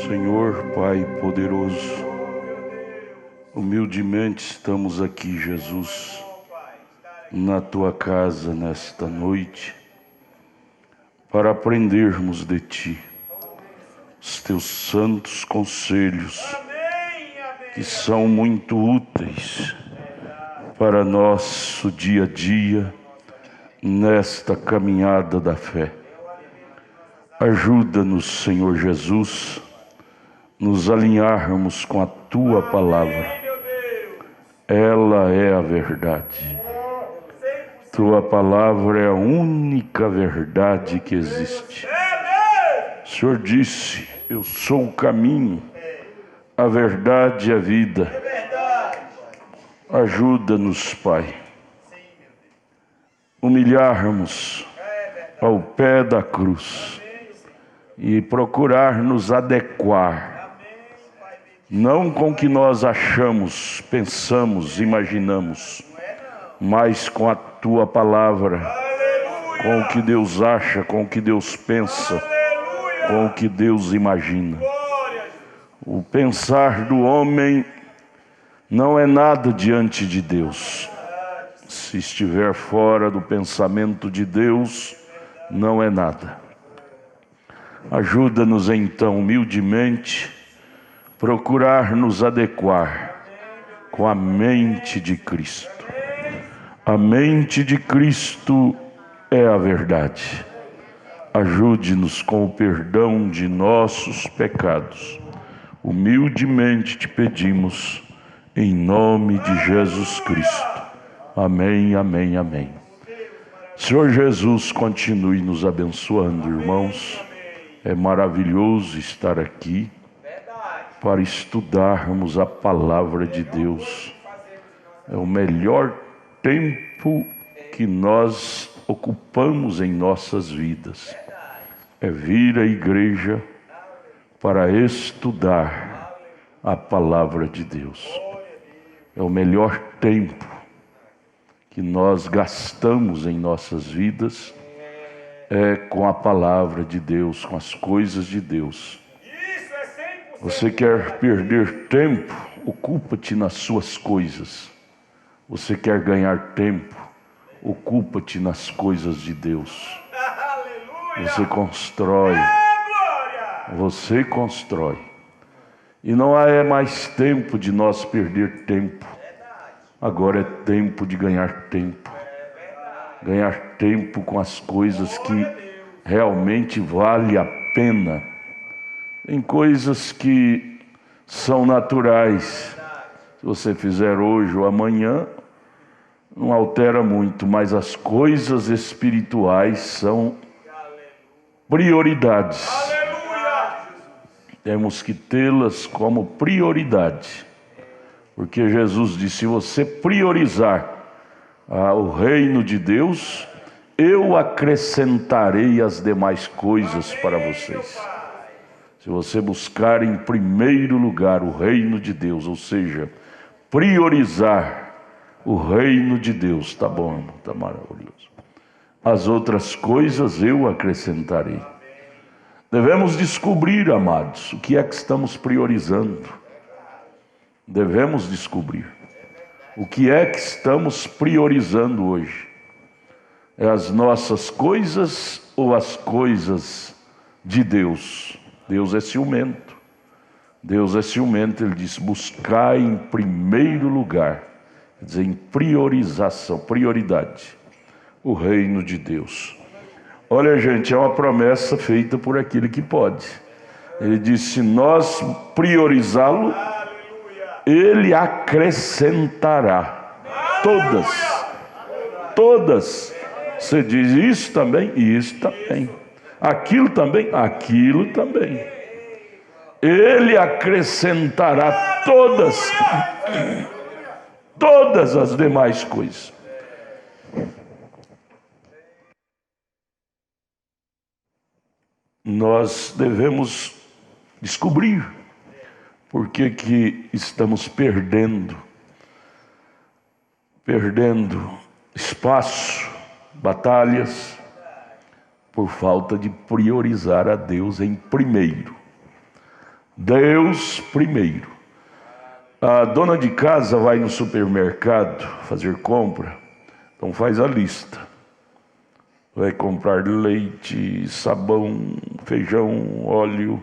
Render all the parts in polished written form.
Senhor, Pai poderoso, humildemente estamos aqui, Jesus, na Tua casa nesta noite, para aprendermos de Ti, os Teus santos conselhos, que são muito úteis para nosso dia a dia, nesta caminhada da fé. Ajuda-nos, Senhor Jesus, nos alinharmos com a Tua palavra. Ela é a verdade. Tua palavra é a única verdade que existe. O Senhor disse: eu sou o caminho, a verdade e a vida. Ajuda-nos, Pai, humilharmos ao pé da cruz e procurar nos adequar, não com o que nós achamos, pensamos, imaginamos, mas com a Tua palavra, com o que Deus acha, com o que Deus pensa, com o que Deus imagina. O pensar do homem não é nada diante de Deus. Se estiver fora do pensamento de Deus, não é nada. Ajuda-nos então, humildemente, procurar nos adequar com a mente de Cristo. A mente de Cristo é a verdade. Ajude-nos com o perdão de nossos pecados. Humildemente te pedimos, em nome de Jesus Cristo. Amém, amém, amém. Senhor Jesus, continue nos abençoando, irmãos. É maravilhoso estar aqui para estudarmos a palavra de Deus. É o melhor tempo que nós ocupamos em nossas vidas. É vir à igreja para estudar a palavra de Deus. É o melhor tempo que nós gastamos em nossas vidas com a palavra de Deus, com as coisas de Deus. Você quer perder tempo? Ocupa-te nas suas coisas. Você quer ganhar tempo? Ocupa-te nas coisas de Deus. Você constrói. Você constrói. E não há mais tempo de nós perder tempo. Agora é tempo de ganhar tempo. Ganhar tempo com as coisas que realmente vale a pena. Tem coisas que são naturais. Se você fizer hoje ou amanhã, não altera muito, mas as coisas espirituais são prioridades. Temos que tê-las como prioridade. Porque Jesus disse: se você priorizar o reino de Deus, eu acrescentarei as demais coisas para vocês. Se você buscar em primeiro lugar o reino de Deus, ou seja, priorizar o reino de Deus, tá bom, irmão, tá maravilhoso. As outras coisas eu acrescentarei. Devemos descobrir, amados, o que é que estamos priorizando. Devemos descobrir. O que é que estamos priorizando hoje? É as nossas coisas ou as coisas de Deus? Deus é ciumento. Deus é ciumento, Ele diz: buscar em primeiro lugar, quer dizer, em priorização, prioridade, o reino de Deus. Olha, gente, é uma promessa feita por aquele que pode. Ele disse: se nós priorizá-lo, Ele acrescentará todas. Você diz: isso também, isso também. Aquilo também, aquilo também. Ele acrescentará todas as demais coisas. Nós devemos descobrir por que estamos perdendo espaço, batalhas, por falta de priorizar a Deus em primeiro. Deus primeiro. A dona de casa vai no supermercado fazer compra, então faz a lista. Vai comprar leite, sabão, feijão, óleo,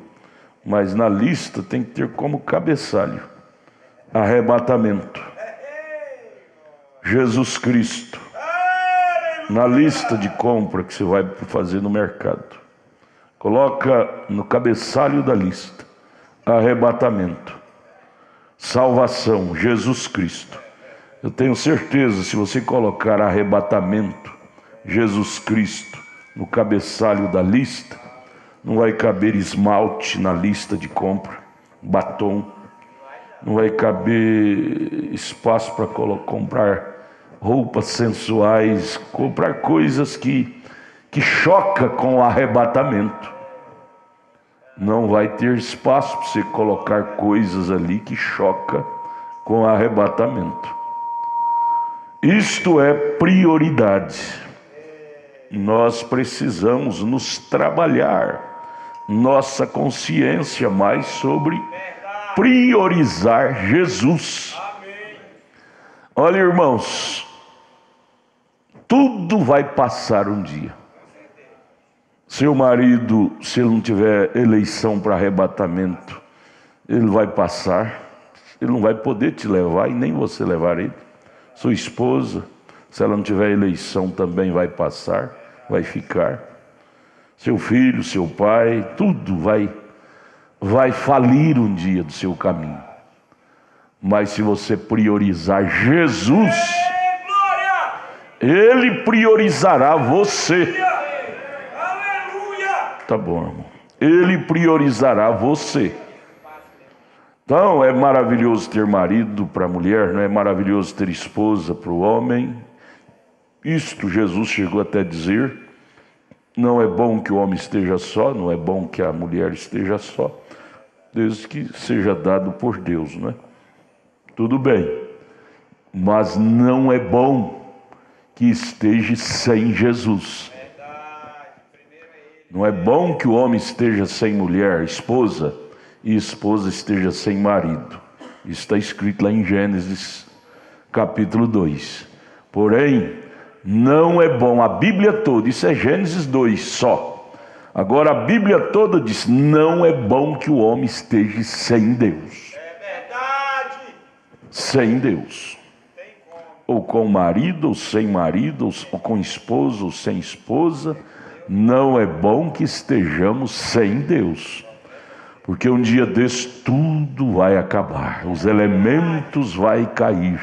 mas na lista tem que ter como cabeçalho arrebatamento. Jesus Cristo. Na lista de compra que você vai fazer no mercado, coloca no cabeçalho da lista arrebatamento, salvação, Jesus Cristo. Eu tenho certeza, se você colocar arrebatamento, Jesus Cristo no cabeçalho da lista, não vai caber esmalte na lista de compra, batom, não vai caber espaço para comprar roupas sensuais, comprar coisas que choca com o arrebatamento. Não vai ter espaço para você colocar coisas ali que choca com o arrebatamento. Isto é prioridade. Nós precisamos nos trabalhar nossa consciência mais sobre priorizar Jesus. Olha, irmãos, tudo vai passar um dia. Seu marido, se ele não tiver eleição para arrebatamento, ele vai passar. Ele não vai poder te levar e nem você levar ele. Sua esposa, se ela não tiver eleição, também vai passar, vai ficar. Seu filho, seu pai, tudo vai falir um dia do seu caminho. Mas se você priorizar Jesus, Ele priorizará você. Tá bom, irmão. Ele priorizará você. Então é maravilhoso ter marido para a mulher, não é maravilhoso ter esposa para o homem. Isto Jesus chegou até a dizer: não é bom que o homem esteja só, não é bom que a mulher esteja só, desde que seja dado por Deus, não é? Tudo bem, mas não é bom que esteja sem Jesus. Não é bom que o homem esteja sem mulher, esposa, e esposa esteja sem marido. Isso está escrito lá em Gênesis capítulo 2. Porém, não é bom, a Bíblia toda, isso é Gênesis 2 só. Agora a Bíblia toda diz: não é bom que o homem esteja sem Deus. Sem Deus, ou com marido, ou sem marido, ou com esposo, ou sem esposa. Não é bom que estejamos sem Deus, porque um dia desse tudo vai acabar, os elementos vai cair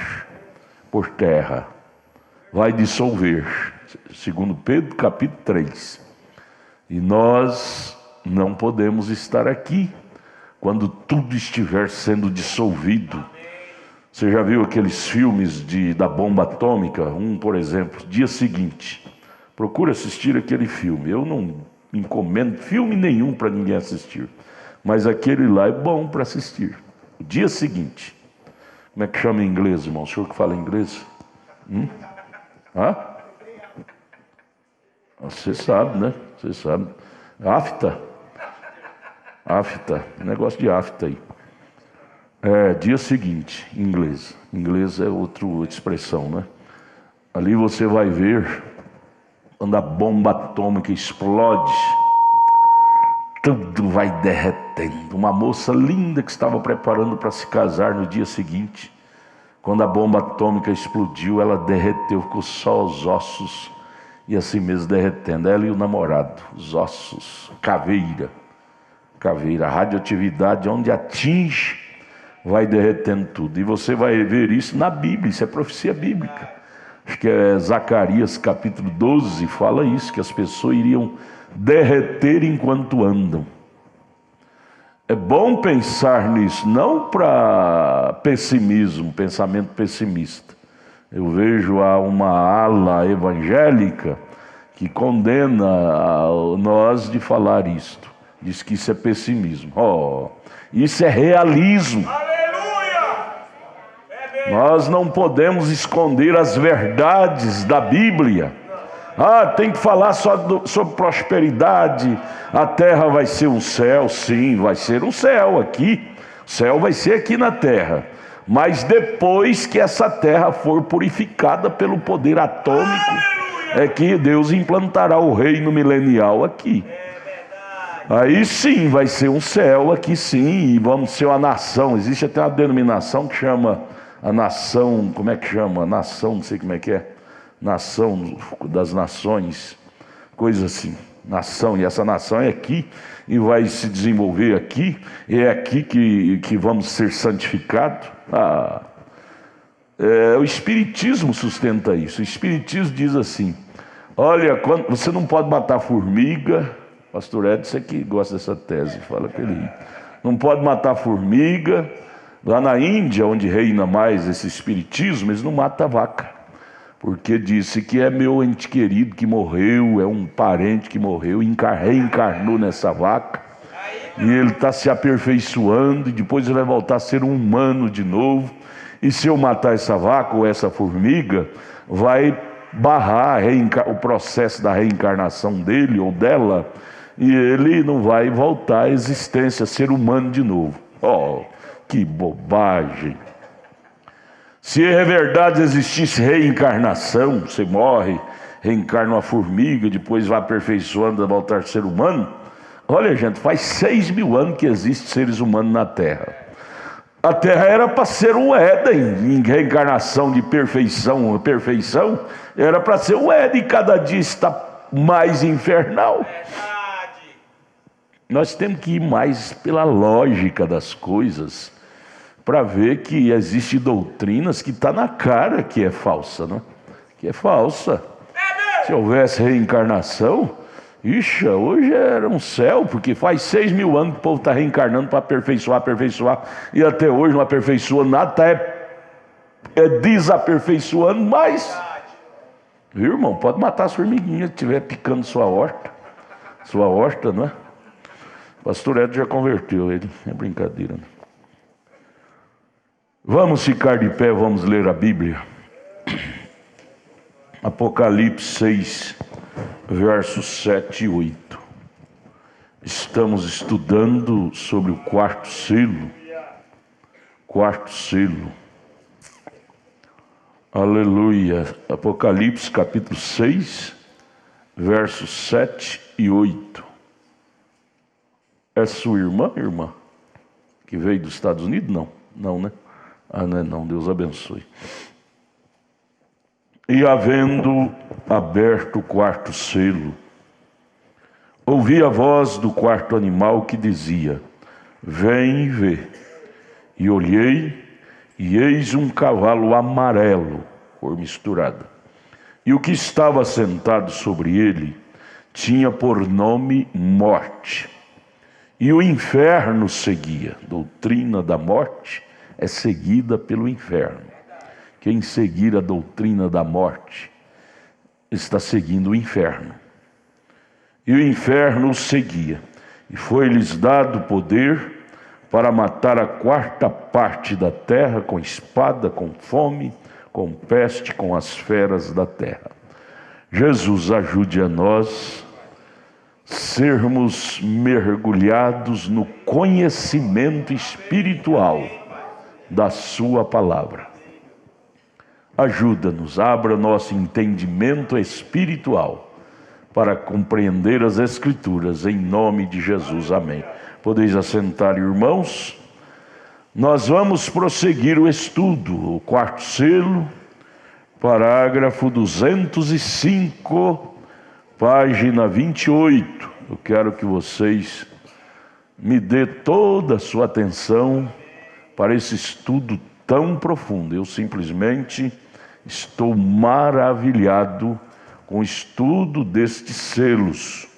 por terra, vai dissolver, segundo Pedro capítulo 3, e nós não podemos estar aqui quando tudo estiver sendo dissolvido. Você já viu aqueles filmes da bomba atômica? Por exemplo, Dia Seguinte. Procura assistir aquele filme. Eu não encomendo filme nenhum para ninguém assistir, mas aquele lá é bom para assistir. O Dia Seguinte. Como é que chama em inglês, irmão? O senhor que fala inglês? Hã? Você sabe, né? Você sabe. AFTA. Negócio de AFTA aí. Dia Seguinte, em inglês. Em inglês é outra expressão, né? Ali você vai ver, quando a bomba atômica explode, tudo vai derretendo. Uma moça linda que estava preparando para se casar no dia seguinte, quando a bomba atômica explodiu, ela derreteu, ficou só os ossos, e assim mesmo derretendo. Ela e o namorado, os ossos, caveira, a radioatividade, onde atinge, vai derretendo tudo. E você vai ver isso na Bíblia, isso é profecia bíblica. Acho que é Zacarias capítulo 12, fala isso, que as pessoas iriam derreter enquanto andam. É bom pensar nisso, não para pessimismo, pensamento pessimista. Eu vejo uma ala evangélica que condena nós de falar isto. Diz que isso é pessimismo. Isso é realismo. Nós não podemos esconder as verdades da Bíblia. Tem que falar só sobre prosperidade. A terra vai ser um céu. Sim, vai ser um céu aqui. O céu vai ser aqui na terra. Mas depois que essa terra for purificada pelo poder atômico, é que Deus implantará o reino milenial aqui. Aí sim vai ser um céu aqui sim, e vamos ser uma nação. Existe até uma denominação que chama a nação, como é que chama? Nação, não sei como é que é. Nação das nações, coisa assim. Nação, e essa nação é aqui, e vai se desenvolver aqui, e é aqui que vamos ser santificados. O Espiritismo sustenta isso. O Espiritismo diz assim: olha, você não pode matar formiga. Pastor Edson que gosta dessa tese, fala que ele não pode matar formiga. Lá na Índia, onde reina mais esse espiritismo, eles não matam vaca, porque disse que é meu ente querido que morreu, é um parente que morreu, reencarnou nessa vaca, e ele está se aperfeiçoando, e depois ele vai voltar a ser um humano de novo. E se eu matar essa vaca ou essa formiga, vai barrar o processo da reencarnação dele ou dela, e ele não vai voltar à existência, ser humano de novo. Que bobagem! Se é verdade existisse reencarnação, você morre, reencarna uma formiga, depois vai aperfeiçoando a voltar a ser humano. Olha, gente, faz 6.000 anos que existem seres humanos na Terra. A Terra era para ser um Éden, em reencarnação de perfeição, era para ser um Éden, e cada dia está mais infernal. Nós temos que ir mais pela lógica das coisas, para ver que existe doutrinas que está na cara que é falsa, né? Que é falsa. Se houvesse reencarnação, hoje era um céu, porque faz 6.000 anos que o povo está reencarnando para aperfeiçoar, e até hoje não aperfeiçoa nada, está desaperfeiçoando mais. Viu, irmão? Pode matar as formiguinhas que estiver picando sua horta, não é? O pastor Edson já converteu ele, é brincadeira, né? Vamos ficar de pé, vamos ler a Bíblia. Apocalipse 6, versos 7 e 8. Estamos estudando sobre o quarto selo. Quarto selo. Aleluia. Apocalipse capítulo 6, versos 7 e 8. É sua irmã? Que veio dos Estados Unidos? Não. Não, né? Não é não. Deus abençoe. E havendo aberto o quarto selo, ouvi a voz do quarto animal que dizia: vem e vê. E olhei, e eis um cavalo amarelo, cor misturada. E o que estava sentado sobre ele tinha por nome Morte. E o inferno seguia. Doutrina da morte é seguida pelo inferno. Quem seguir a doutrina da morte está seguindo o inferno. E o inferno os seguia. E foi-lhes dado poder para matar a quarta parte da terra com espada, com fome, com peste, com as feras da terra. Jesus ajude a nós sermos mergulhados no conhecimento espiritual da sua palavra. Ajuda-nos, abra nosso entendimento espiritual para compreender as Escrituras, em nome de Jesus, amém. Podeis assentar, irmãos. Nós vamos prosseguir o estudo, o quarto selo, parágrafo 205, página 28. Eu quero que vocês me dê toda a sua atenção para esse estudo tão profundo. Eu simplesmente estou maravilhado com o estudo destes selos.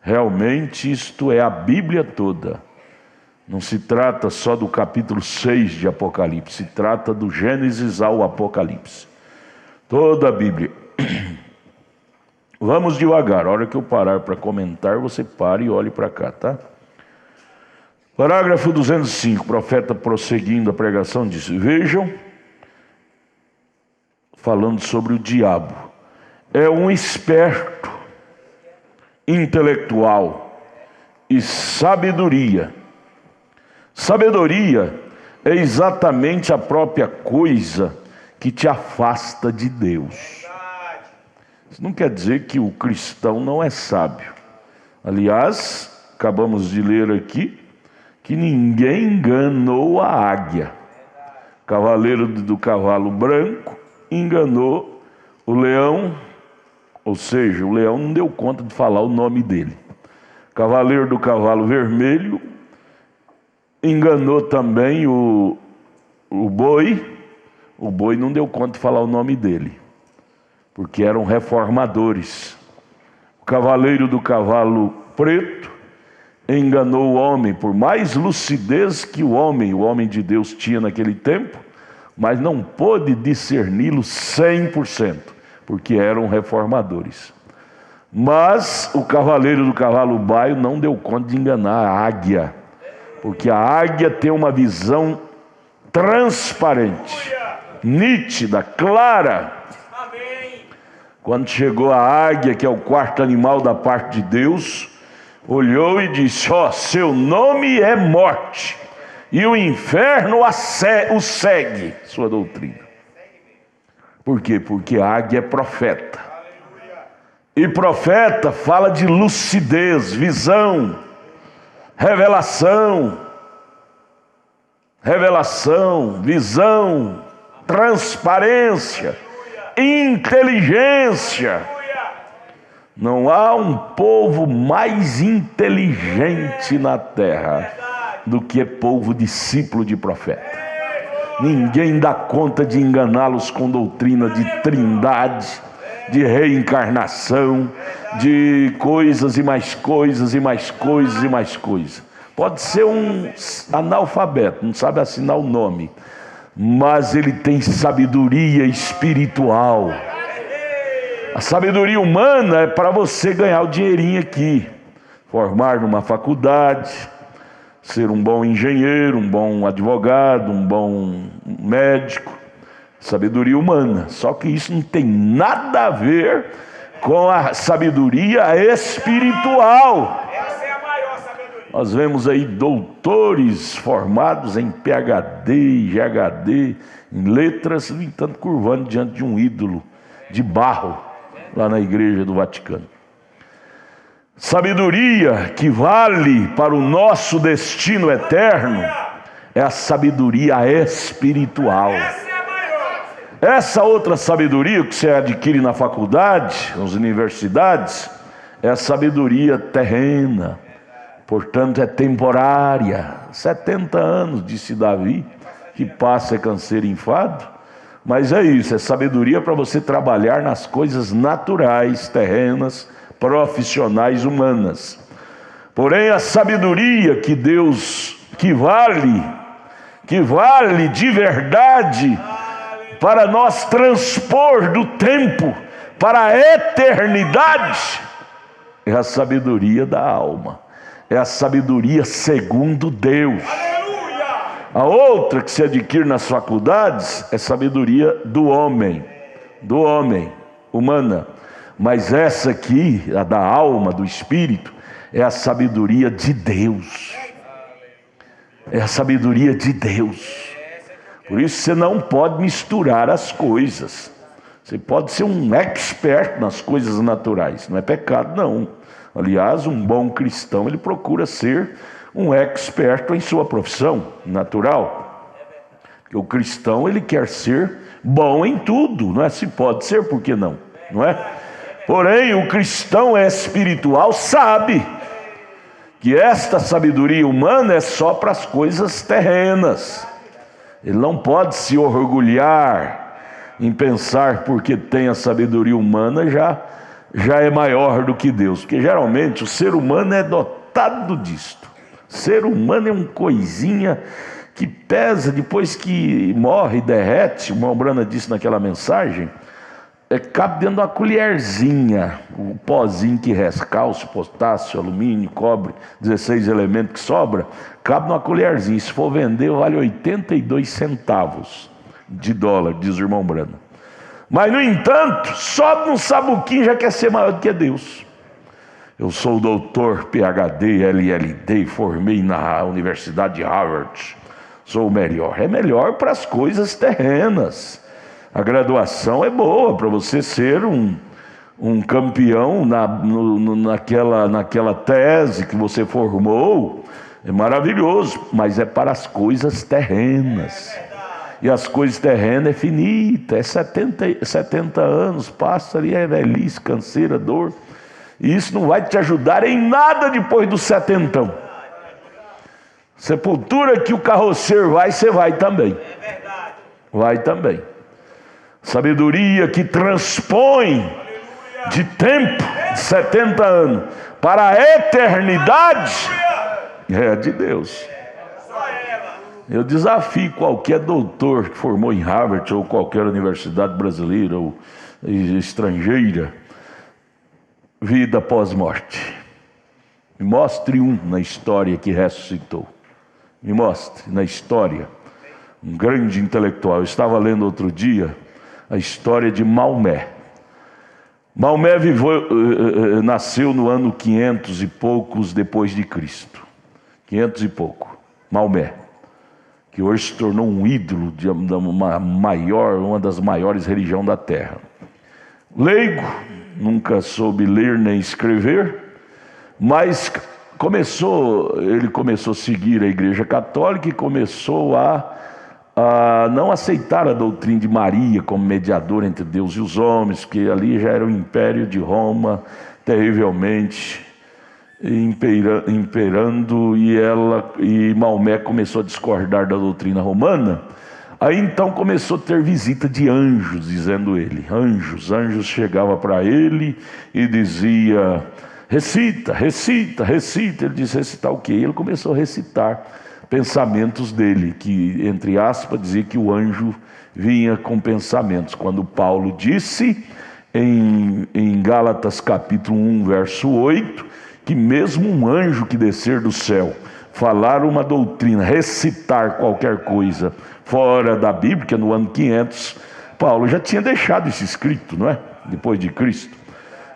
Realmente isto é a Bíblia toda. Não se trata só do capítulo 6 de Apocalipse, se trata do Gênesis ao Apocalipse. Toda a Bíblia. Vamos devagar, a hora que eu parar para comentar, você pare e olhe para cá, tá? Parágrafo 205, o profeta prosseguindo a pregação diz: vejam, falando sobre o diabo, é um esperto, intelectual e sabedoria. Sabedoria é exatamente a própria coisa que te afasta de Deus. Isso não quer dizer que o cristão não é sábio. Aliás, acabamos de ler aqui que ninguém enganou a águia. O cavaleiro do cavalo branco enganou o leão, ou seja, o leão não deu conta de falar o nome dele. O cavaleiro do cavalo vermelho enganou também o boi. O boi não deu conta de falar o nome dele, porque eram reformadores. O cavaleiro do cavalo preto enganou o homem, por mais lucidez que o homem de Deus tinha naquele tempo, mas não pôde discerni-lo 100%, porque eram reformadores. Mas o cavaleiro do cavalo baio não deu conta de enganar a águia, porque a águia tem uma visão transparente, nítida, clara. Quando chegou a águia, que é o quarto animal da parte de Deus, olhou e disse: ó, seu nome é morte, e o inferno o segue, sua doutrina. Por quê? Porque a águia é profeta. E profeta fala de lucidez, visão, revelação, visão, transparência, inteligência. Não há um povo mais inteligente na terra do que povo discípulo de profeta. Ninguém dá conta de enganá-los com doutrina de trindade, de reencarnação, de coisas e mais coisas e mais coisas e mais coisas. Pode ser um analfabeto, não sabe assinar o nome, mas ele tem sabedoria espiritual. A sabedoria humana é para você ganhar o dinheirinho aqui, formar numa faculdade, ser um bom engenheiro, um bom advogado, um bom médico. Sabedoria humana. Só que isso não tem nada a ver com a sabedoria espiritual. Essa é a maior sabedoria. Nós vemos aí doutores formados em PhD e GHD, em letras, no entanto curvando diante de um ídolo de barro, lá na igreja do Vaticano. Sabedoria que vale para o nosso destino eterno é a sabedoria espiritual. Essa outra sabedoria que você adquire na faculdade, nas universidades, é a sabedoria terrena, portanto é temporária. 70 anos, disse Davi, que passa é canseiro e enfado, mas é isso, é sabedoria para você trabalhar nas coisas naturais, terrenas, profissionais, humanas. Porém a sabedoria que Deus, que vale de verdade, para nós transpor do tempo para a eternidade, é a sabedoria da alma, é a sabedoria segundo Deus. A outra que se adquire nas faculdades é sabedoria do homem, humana. Mas essa aqui, a da alma, do espírito, é a sabedoria de Deus. É a sabedoria de Deus. Por isso você não pode misturar as coisas. Você pode ser um expert nas coisas naturais, não é pecado não. Aliás, um bom cristão, ele procura ser um expert em sua profissão natural. Porque o cristão, ele quer ser bom em tudo, não é? Se pode ser, por que não? Não é? Porém, o cristão espiritual sabe que esta sabedoria humana é só para as coisas terrenas. Ele não pode se orgulhar em pensar porque tem a sabedoria humana já é maior do que Deus. Porque geralmente o ser humano é dotado disto. O ser humano é uma coisinha que pesa depois que morre e derrete. O irmão Brana disse naquela mensagem, cabe dentro de uma colherzinha o pozinho que resta, cálcio, potássio, alumínio, cobre, 16 elementos que sobra, cabe numa colherzinha. Se for vender, vale 82 centavos de dólar, diz o irmão Brana. Mas, no entanto, só no sabuquim já quer ser maior do que Deus. Eu sou doutor, PhD, LLD, formei na Universidade de Harvard. Sou o melhor. É melhor para as coisas terrenas. A graduação é boa para você ser um campeão naquela tese que você formou. É maravilhoso, mas é para as coisas terrenas. E as coisas terrenas é finita, é 70 anos, passa ali, é velhice, canseira, dor. E isso não vai te ajudar em nada depois dos 70. Sepultura que o carroceiro vai, você vai também. Vai também. Sabedoria que transpõe de tempo, de 70 anos, para a eternidade, é de Deus. Eu desafio qualquer doutor que formou em Harvard ou qualquer universidade brasileira ou estrangeira, vida após morte. Me mostre um na história que ressuscitou. Me mostre na história um grande intelectual. Eu estava lendo outro dia a história de Maomé. Maomé nasceu no ano 500 e poucos depois de Cristo. 500 e pouco. Maomé, que hoje se tornou um ídolo de uma das maiores religiões da terra. Leigo, nunca soube ler nem escrever, mas ele começou a seguir a Igreja Católica e começou a não aceitar a doutrina de Maria como mediadora entre Deus e os homens, que ali já era o Império de Roma terrivelmente imperando, e Maomé começou a discordar da doutrina romana. Aí então começou a ter visita de anjos, dizendo ele, anjos chegavam para ele e dizia, recita. Ele disse, recitar o quê? Ele começou a recitar pensamentos dele, que entre aspas dizia que o anjo vinha com pensamentos. Quando Paulo disse em Gálatas capítulo 1 verso 8, que mesmo um anjo que descer do céu, falar uma doutrina, recitar qualquer coisa fora da Bíblia, que é no ano 500, Paulo já tinha deixado isso escrito, não é? Depois de Cristo.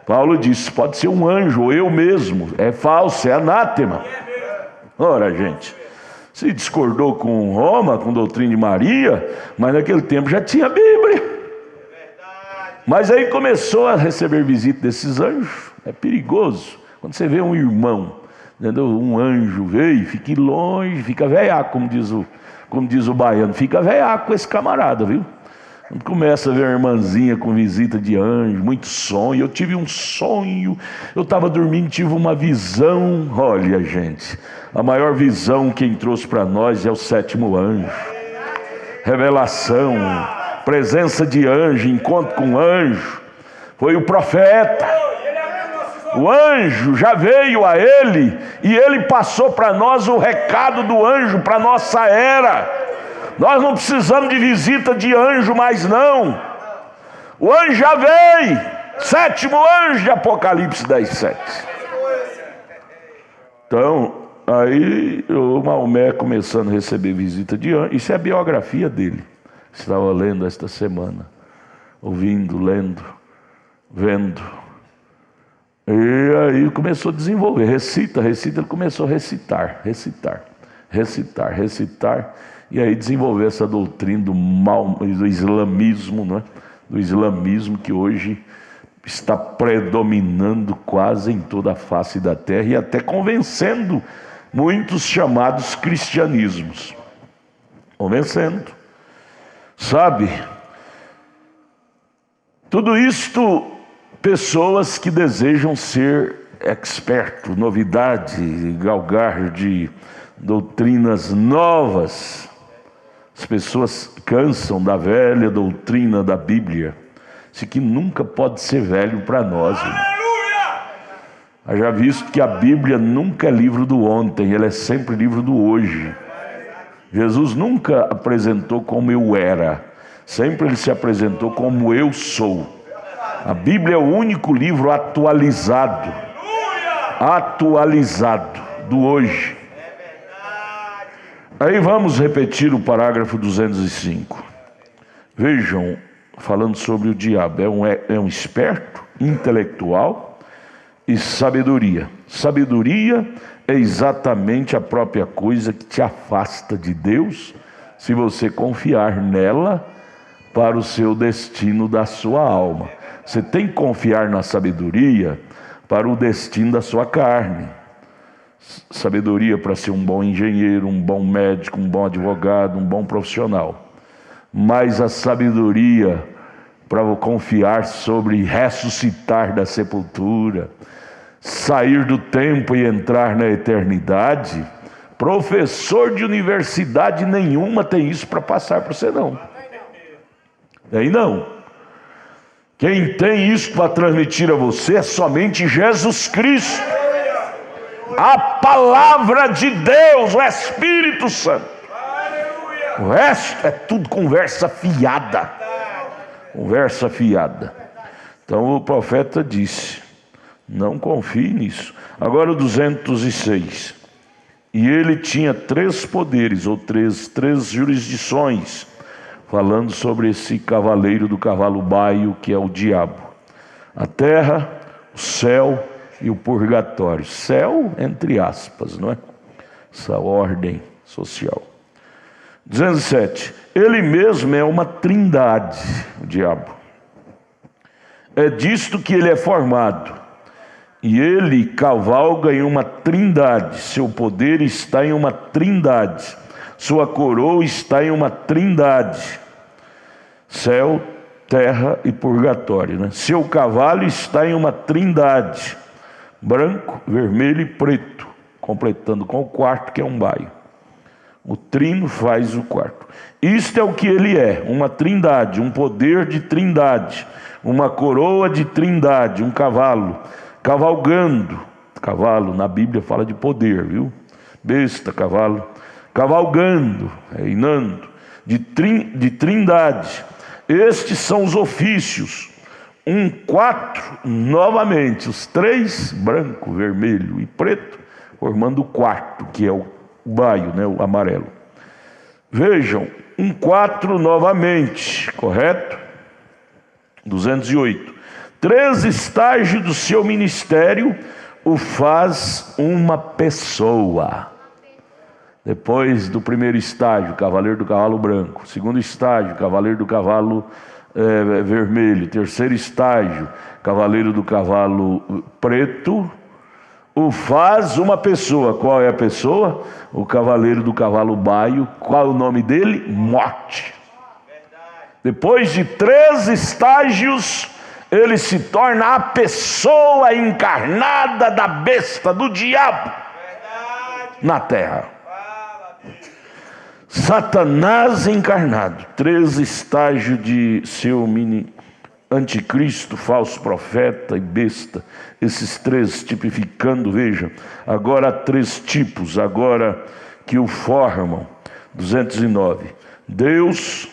Paulo disse, pode ser um anjo ou eu mesmo, é falso, é anátema. Ora, gente, se discordou com Roma, com a doutrina de Maria, mas naquele tempo já tinha Bíblia. Mas aí começou a receber visita desses anjos. É perigoso. Quando você vê um irmão, entendeu? Um anjo veio, fique longe, fica veiaco, como diz o baiano, fica veiaco com esse camarada, viu? Quando começa a ver a irmãzinha com visita de anjo, muito sonho. Eu tive um sonho, eu estava dormindo, tive uma visão. Olha, gente, a maior visão quem trouxe para nós é o sétimo anjo. Revelação, presença de anjo, encontro com anjo. Foi o profeta. O anjo já veio a ele e ele passou para nós o recado do anjo para nossa era. Nós não precisamos de visita de anjo mais não. O anjo já veio. Sétimo anjo de Apocalipse 10:7. Então, aí o Maomé começando a receber visita de anjo. Isso é a biografia dele. Estava lendo esta semana. Ouvindo, lendo, vendo. E aí começou a desenvolver. Recita. Ele começou a recitar. E aí desenvolver essa doutrina do islamismo, né? Do islamismo que hoje está predominando quase em toda a face da terra e até convencendo muitos chamados cristianismos. Convencendo. Sabe? Tudo isto, pessoas que desejam ser expertos, novidade, galgar de doutrinas novas. As pessoas cansam da velha doutrina da Bíblia. Isso que nunca pode ser velho para nós. Já visto que a Bíblia nunca é livro do ontem, ela é sempre livro do hoje. Jesus nunca apresentou como eu era, sempre ele se apresentou como eu sou. A Bíblia é o único livro atualizado do hoje. Aí vamos repetir o parágrafo 205. Vejam falando sobre o diabo. É um esperto, intelectual e sabedoria. Sabedoria é exatamente a própria coisa que te afasta de Deus, se você confiar nela para o seu destino da sua alma. Você tem que confiar na sabedoria para o destino da sua carne. Sabedoria para ser um bom engenheiro, um bom médico, um bom advogado, um bom profissional. Mas a sabedoria para confiar sobre ressuscitar da sepultura, sair do tempo e entrar na eternidade, professor de universidade nenhuma tem isso para passar para você não. Tem não. Quem tem isso para transmitir a você é somente Jesus Cristo, a palavra de Deus, o Espírito Santo. O resto é tudo conversa fiada. Conversa fiada. Então o profeta disse: não confie nisso. Agora o 206. E ele tinha 3 poderes, ou três jurisdições, falando sobre esse cavaleiro do cavalo baio, que é o diabo. A terra, o céu e o purgatório. Céu, entre aspas, não é? Essa ordem social. 207. Ele mesmo é uma trindade, o diabo. É disto que ele é formado. E ele cavalga em uma trindade. Seu poder está em uma trindade. Sua coroa está em uma trindade. Céu, terra e purgatório, né? Seu cavalo está em uma trindade. Branco, vermelho e preto. Completando com o quarto, que é um baio. O trino faz o quarto. Isto é o que ele é, uma trindade, um poder de trindade, uma coroa de trindade, um cavalo, cavalgando. Cavalo, na Bíblia fala de poder, viu? Besta, cavalo. Cavalgando, reinando, de trindade. Estes são os ofícios. 4, novamente, os 3, branco, vermelho e preto, formando o quarto, que é o baio, né, o amarelo. Vejam, 4 novamente, correto? 208. 3 estágios do seu ministério o faz uma pessoa. Depois do primeiro estágio, cavaleiro do cavalo branco. Segundo estágio, cavaleiro do cavalo vermelho. Terceiro estágio, cavaleiro do cavalo preto. O faz uma pessoa. Qual é a pessoa? O cavaleiro do cavalo baio. Qual é o nome dele? Morte. Depois de 3 estágios, ele se torna a pessoa encarnada da besta, do diabo, na terra. Satanás encarnado. 3 estágios de seu anticristo, falso profeta e besta. Esses 3 tipificando, veja, agora há 3 tipos, agora que o formam. 209. Deus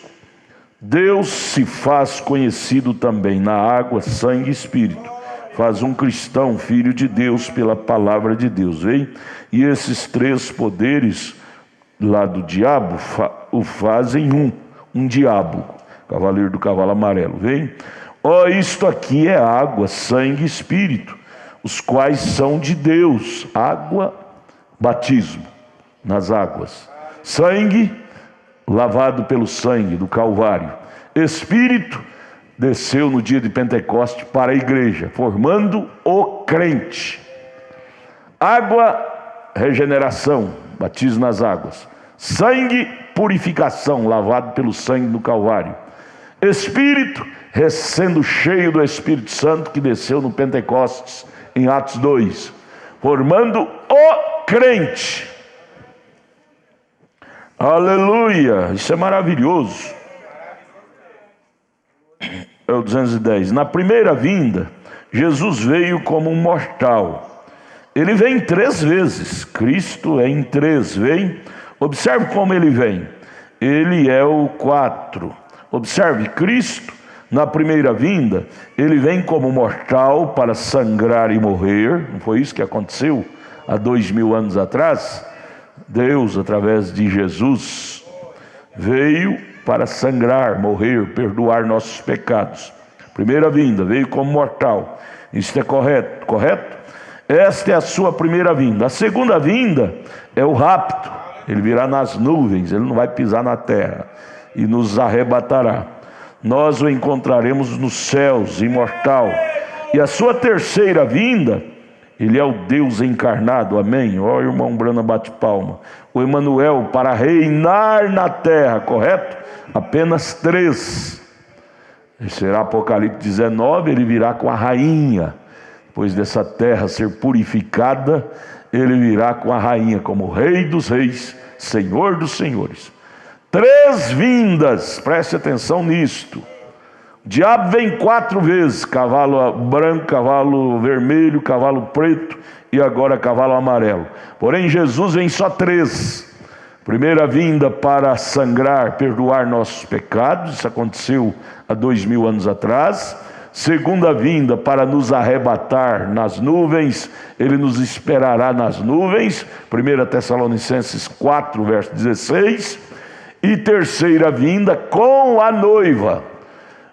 se faz conhecido também na água, sangue e espírito. Faz um cristão, filho de Deus, pela palavra de Deus. Vem? E esses 3 poderes lá do diabo o fazem um diabo, cavaleiro do cavalo amarelo. Vem? Isto aqui é água, sangue e espírito, os quais são de Deus. Água, batismo nas águas. Sangue, lavado pelo sangue do Calvário. Espírito, desceu no dia de Pentecoste para a igreja, formando o crente. Água, regeneração, batismo nas águas. Sangue, purificação, lavado pelo sangue do Calvário. Espírito, sendo cheio do Espírito Santo que desceu no Pentecostes, em Atos 2, formando o crente. Aleluia, isso é maravilhoso. É o 210. Na primeira vinda, Jesus veio como um mortal. Ele vem 3 vezes. Cristo é em 3, vem. Observe como ele vem. Ele é o 4. Observe, Cristo, na primeira vinda, ele vem como mortal para sangrar e morrer. Não foi isso que aconteceu há 2000 anos atrás? Deus, através de Jesus, veio para sangrar, morrer, perdoar nossos pecados. Primeira vinda, veio como mortal. Isso é correto? Correto? Esta é a sua primeira vinda. A segunda vinda é o rapto. Ele virá nas nuvens, ele não vai pisar na terra e nos arrebatará. Nós o encontraremos nos céus, imortal. E a sua terceira vinda, ele é o Deus encarnado, amém? Ó, irmão Brana bate palma. O Emanuel para reinar na terra, correto? Apenas 3. Será Apocalipse 19, ele virá com a rainha. Depois dessa terra ser purificada, ele virá com a rainha como Rei dos Reis, Senhor dos Senhores. 3 vindas, preste atenção nisto. O diabo vem 4 vezes: cavalo branco, cavalo vermelho, cavalo preto e agora cavalo amarelo. Porém Jesus vem só 3. Primeira vinda para sangrar, perdoar nossos pecados, isso aconteceu há 2000 anos atrás. Segunda vinda para nos arrebatar nas nuvens, ele nos esperará nas nuvens, 1 Tessalonicenses 4, verso 16. E terceira vinda com a noiva.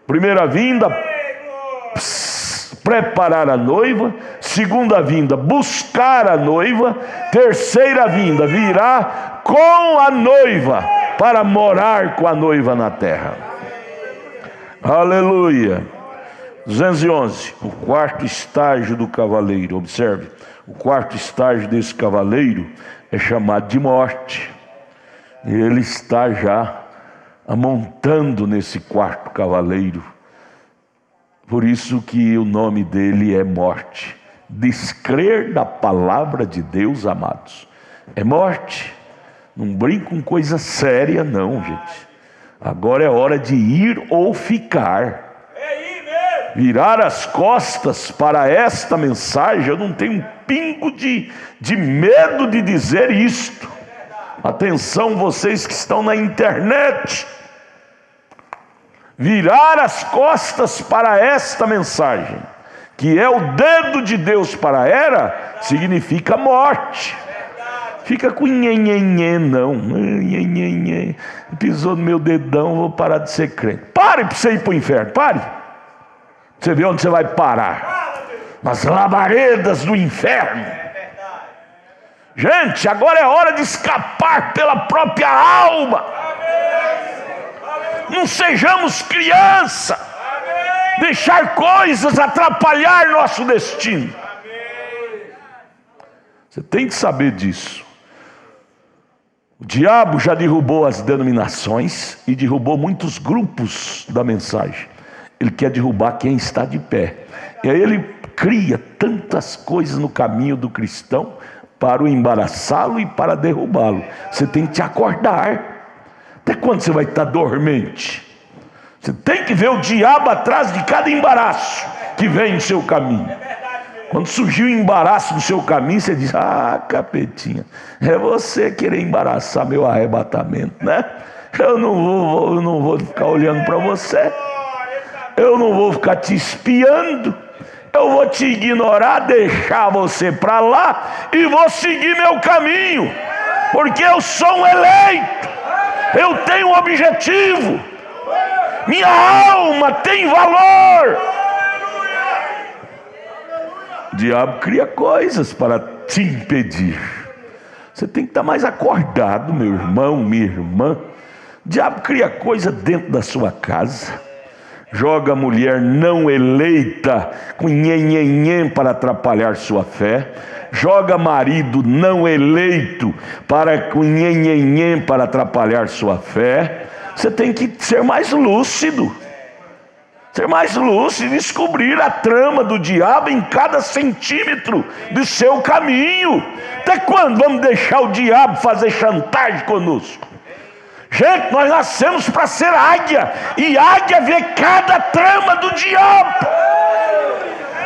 Primeira vinda, preparar a noiva. Segunda vinda, buscar a noiva. Terceira vinda, virá com a noiva para morar com a noiva na terra. Aleluia. 211, o quarto estágio do cavaleiro. Observe, o quarto estágio desse cavaleiro é chamado de morte. E ele está já amontando nesse quarto cavaleiro. Por isso que o nome dele é morte. Descrer da palavra de Deus, amados, é morte. Não brinca com coisa séria não, gente. Agora é hora de ir ou ficar. Virar as costas para esta mensagem, eu não tenho um pingo de medo de dizer isto. Atenção, vocês que estão na internet. Virar as costas para esta mensagem, que é o dedo de Deus para a era, significa morte. Fica com nhenhenhê não. Nhenhenhê. Pisou no meu dedão, vou parar de ser crente. Pare para você ir para o inferno, pare. Você vê onde você vai parar? Nas labaredas do inferno. Gente, agora é hora de escapar pela própria alma. Não sejamos criança. Deixar coisas atrapalhar nosso destino. Você tem que saber disso. O diabo já derrubou as denominações e derrubou muitos grupos da mensagem. Ele quer derrubar quem está de pé. E aí ele cria tantas coisas no caminho do cristão para o embaraçá-lo e para derrubá-lo. Você tem que te acordar. Até quando você vai estar dormente? Você tem que ver o diabo atrás de cada embaraço que vem no seu caminho. Quando surgiu o embaraço no seu caminho, você diz: ah, capetinha, é você querer embaraçar meu arrebatamento, né? Eu não vou ficar olhando para você. Eu não vou ficar te espiando. Eu vou te ignorar, deixar você para lá e vou seguir meu caminho, porque eu sou um eleito. Eu tenho um objetivo. Minha alma tem valor. O diabo cria coisas para te impedir. Você tem que estar mais acordado, meu irmão, minha irmã. O diabo cria coisa dentro da sua casa. Joga a mulher não eleita com nhenhenhen para atrapalhar sua fé. Joga marido não eleito com nhenhenhen para atrapalhar sua fé. Você tem que ser mais lúcido. Ser mais lúcido e descobrir a trama do diabo em cada centímetro do seu caminho. Até quando vamos deixar o diabo fazer chantagem conosco? Gente, nós nascemos para ser águia, e águia vê cada trama do diabo.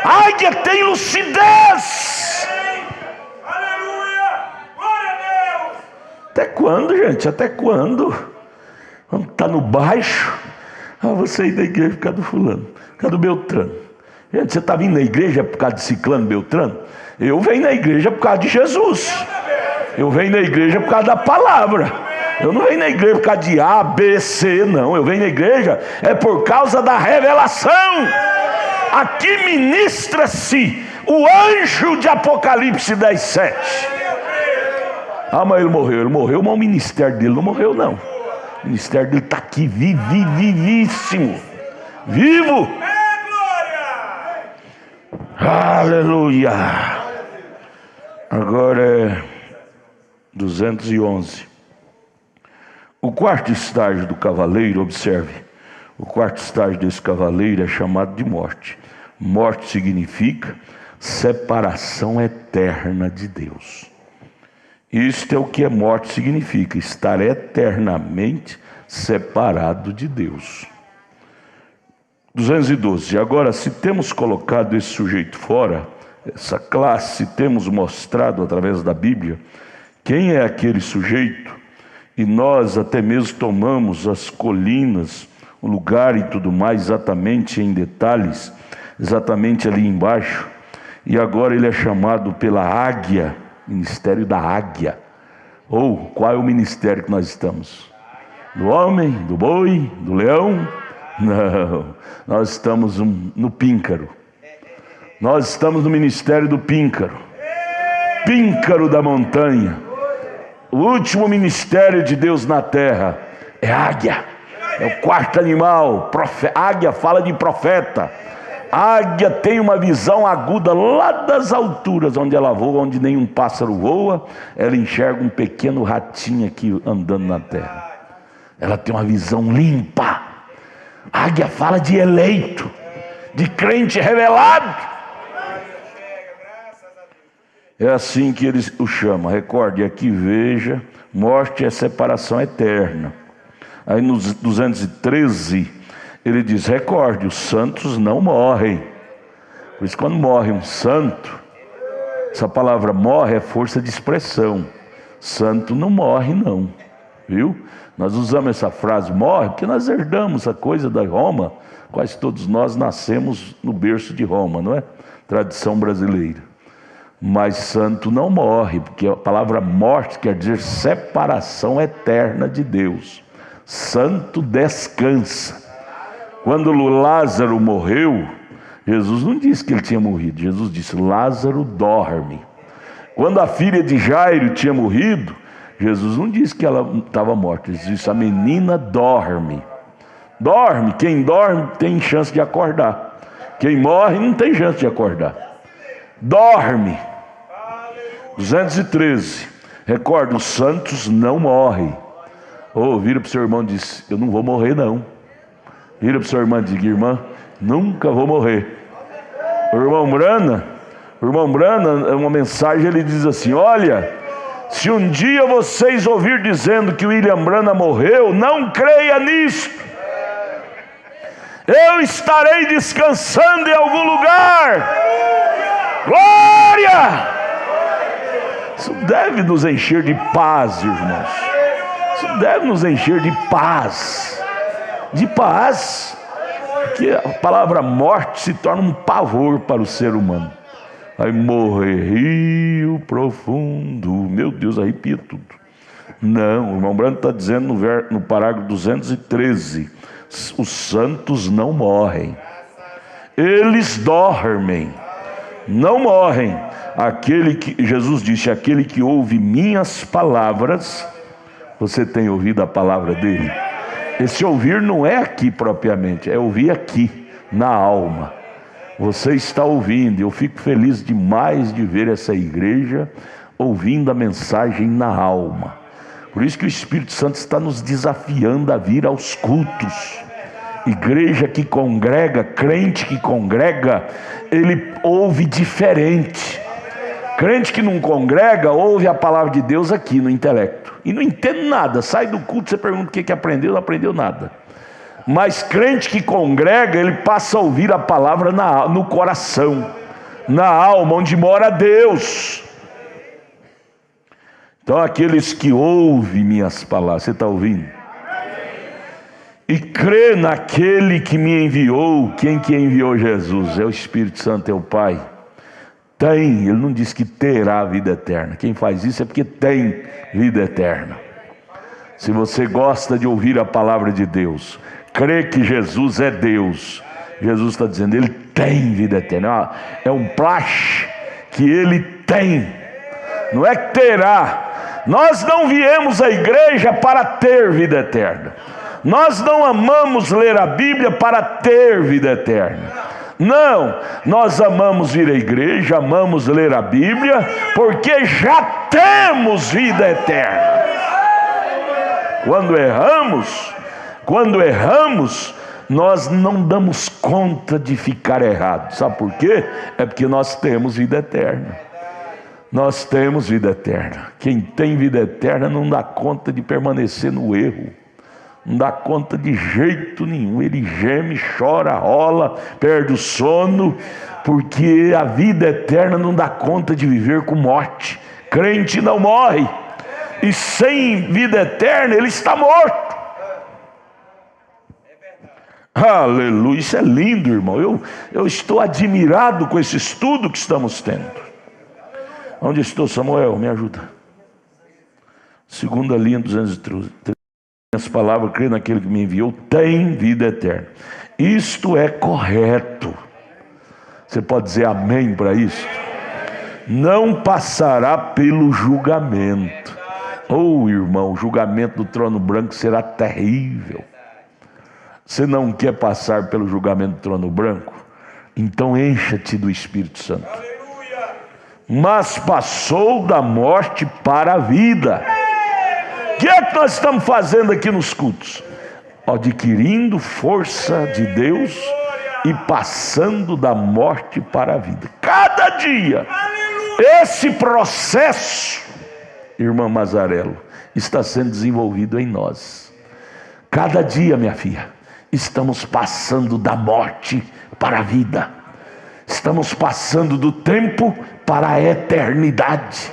Águia tem lucidez. Até quando, gente? Até quando? Quando está no baixo, você ir da igreja por causa do fulano, por causa do Beltrano. Gente, você está vindo na igreja por causa de ciclano, Beltrano? Eu venho na igreja por causa de Jesus. Eu venho na igreja por causa da palavra. Eu não venho na igreja por causa de A, B, C, não. Eu venho na igreja por causa da revelação. Aqui ministra-se o anjo de Apocalipse 10:7. Ah, mas ele morreu, mas o ministério dele não morreu, não. O ministério dele está aqui, vivíssimo, vivo. Aleluia. Agora é 211. O quarto estágio do cavaleiro, observe, o quarto estágio desse cavaleiro é chamado de morte. Morte significa separação eterna de Deus. Isto é o que a morte significa: estar eternamente separado de Deus. 212. Agora, se temos colocado esse sujeito fora, essa classe, temos mostrado através da Bíblia quem é aquele sujeito, e nós até mesmo tomamos as colinas, o lugar e tudo mais, exatamente em detalhes, exatamente ali embaixo, e agora ele é chamado pela águia, ministério da águia. Ou qual é o ministério que nós estamos? Do homem, do boi, do leão? Não, nós estamos no píncaro. Nós estamos no ministério do píncaro. Píncaro da montanha. O último ministério de Deus na terra é águia. É o quarto animal. Águia fala de profeta. A águia tem uma visão aguda lá das alturas, onde ela voa, onde nenhum pássaro voa. Ela enxerga um pequeno ratinho aqui andando na terra. Ela tem uma visão limpa. A águia fala de eleito, de crente revelado. É assim que ele o chama. Recorde, aqui veja, morte é separação eterna. Aí nos 213, ele diz, recorde, os santos não morrem. Por isso, quando morre um santo, essa palavra morre é força de expressão. Santo não morre, não. Viu? Nós usamos essa frase morre porque nós herdamos a coisa da Roma. Quase todos nós nascemos no berço de Roma, não é? Tradição brasileira. Mas santo não morre, porque a palavra morte quer dizer separação eterna de Deus. Santo descansa. Quando Lázaro morreu, Jesus não disse que ele tinha morrido. Jesus disse, Lázaro dorme. Quando a filha de Jairo tinha morrido, Jesus não disse que ela estava morta. Ele disse, a menina dorme. Dorme. Quem dorme tem chance de acordar. Quem morre não tem chance de acordar. Dorme. 213. Recorda, os santos não morrem. Vira para o seu irmão e diz, eu não vou morrer não. Vira para o seu irmão e diz, irmã, nunca vou morrer. O irmão Brana, uma mensagem, ele diz assim, olha, se um dia vocês ouvir dizendo que William Branham morreu, não creia nisto. Eu estarei descansando em algum lugar. Glória! Isso deve nos encher de paz, irmãos. Isso deve nos encher de paz. De paz. Porque a palavra morte se torna um pavor para o ser humano. Aí morrer, rio profundo. Meu Deus, arrepia tudo. Não, o irmão Branco está dizendo no parágrafo 213. Os santos não morrem. Eles dormem. Não morrem. Jesus disse, aquele que ouve minhas palavras, você tem ouvido a palavra dele? Esse ouvir não é aqui propriamente, é ouvir aqui, na alma. Você está ouvindo, eu fico feliz demais de ver essa igreja ouvindo a mensagem na alma. Por isso que o Espírito Santo está nos desafiando a vir aos cultos. Igreja que congrega, crente que congrega, ele ouve diferente. Crente que não congrega, ouve a palavra de Deus aqui no intelecto. E não entende nada, sai do culto, você pergunta o que aprendeu, não aprendeu nada. Mas crente que congrega, ele passa a ouvir a palavra no coração, na alma, onde mora Deus. Então aqueles que ouvem minhas palavras, você está ouvindo? E crê naquele que me enviou. Quem que enviou Jesus? É o Espírito Santo, é o Pai. Ele não diz que terá vida eterna. Quem faz isso é porque tem vida eterna. Se você gosta de ouvir a palavra de Deus, crê que Jesus é Deus, Jesus está dizendo, Ele tem vida eterna. É um praxe que Ele tem, não é que terá. Nós não viemos à igreja para ter vida eterna. Nós não amamos ler a Bíblia para ter vida eterna. Não, nós amamos vir à igreja, amamos ler a Bíblia, porque já temos vida eterna. Quando erramos, nós não damos conta de ficar errados. Sabe por quê? É porque nós temos vida eterna. Nós temos vida eterna. Quem tem vida eterna não dá conta de permanecer no erro. Não dá conta de jeito nenhum. Ele geme, chora, rola, perde o sono, porque a vida eterna não dá conta de viver com morte. Crente não morre, e sem vida eterna ele está morto. Aleluia, isso é lindo, irmão. Eu estou admirado com esse estudo que estamos tendo. Onde estou, Samuel? Me ajuda. Segunda linha, 213. As palavras, creio naquele que me enviou, tem vida eterna. Isto é correto. Você pode dizer amém para isso? Não passará pelo julgamento. Oh, irmão, o julgamento do trono branco será terrível. Você não quer passar pelo julgamento do trono branco? Então encha-te do Espírito Santo. Mas passou da morte para a vida. O que é que nós estamos fazendo aqui nos cultos? Adquirindo força de Deus e passando da morte para a vida. Cada dia, esse processo, irmã Mazarello, está sendo desenvolvido em nós. Cada dia, minha filha, estamos passando da morte para a vida. Estamos passando do tempo para a eternidade.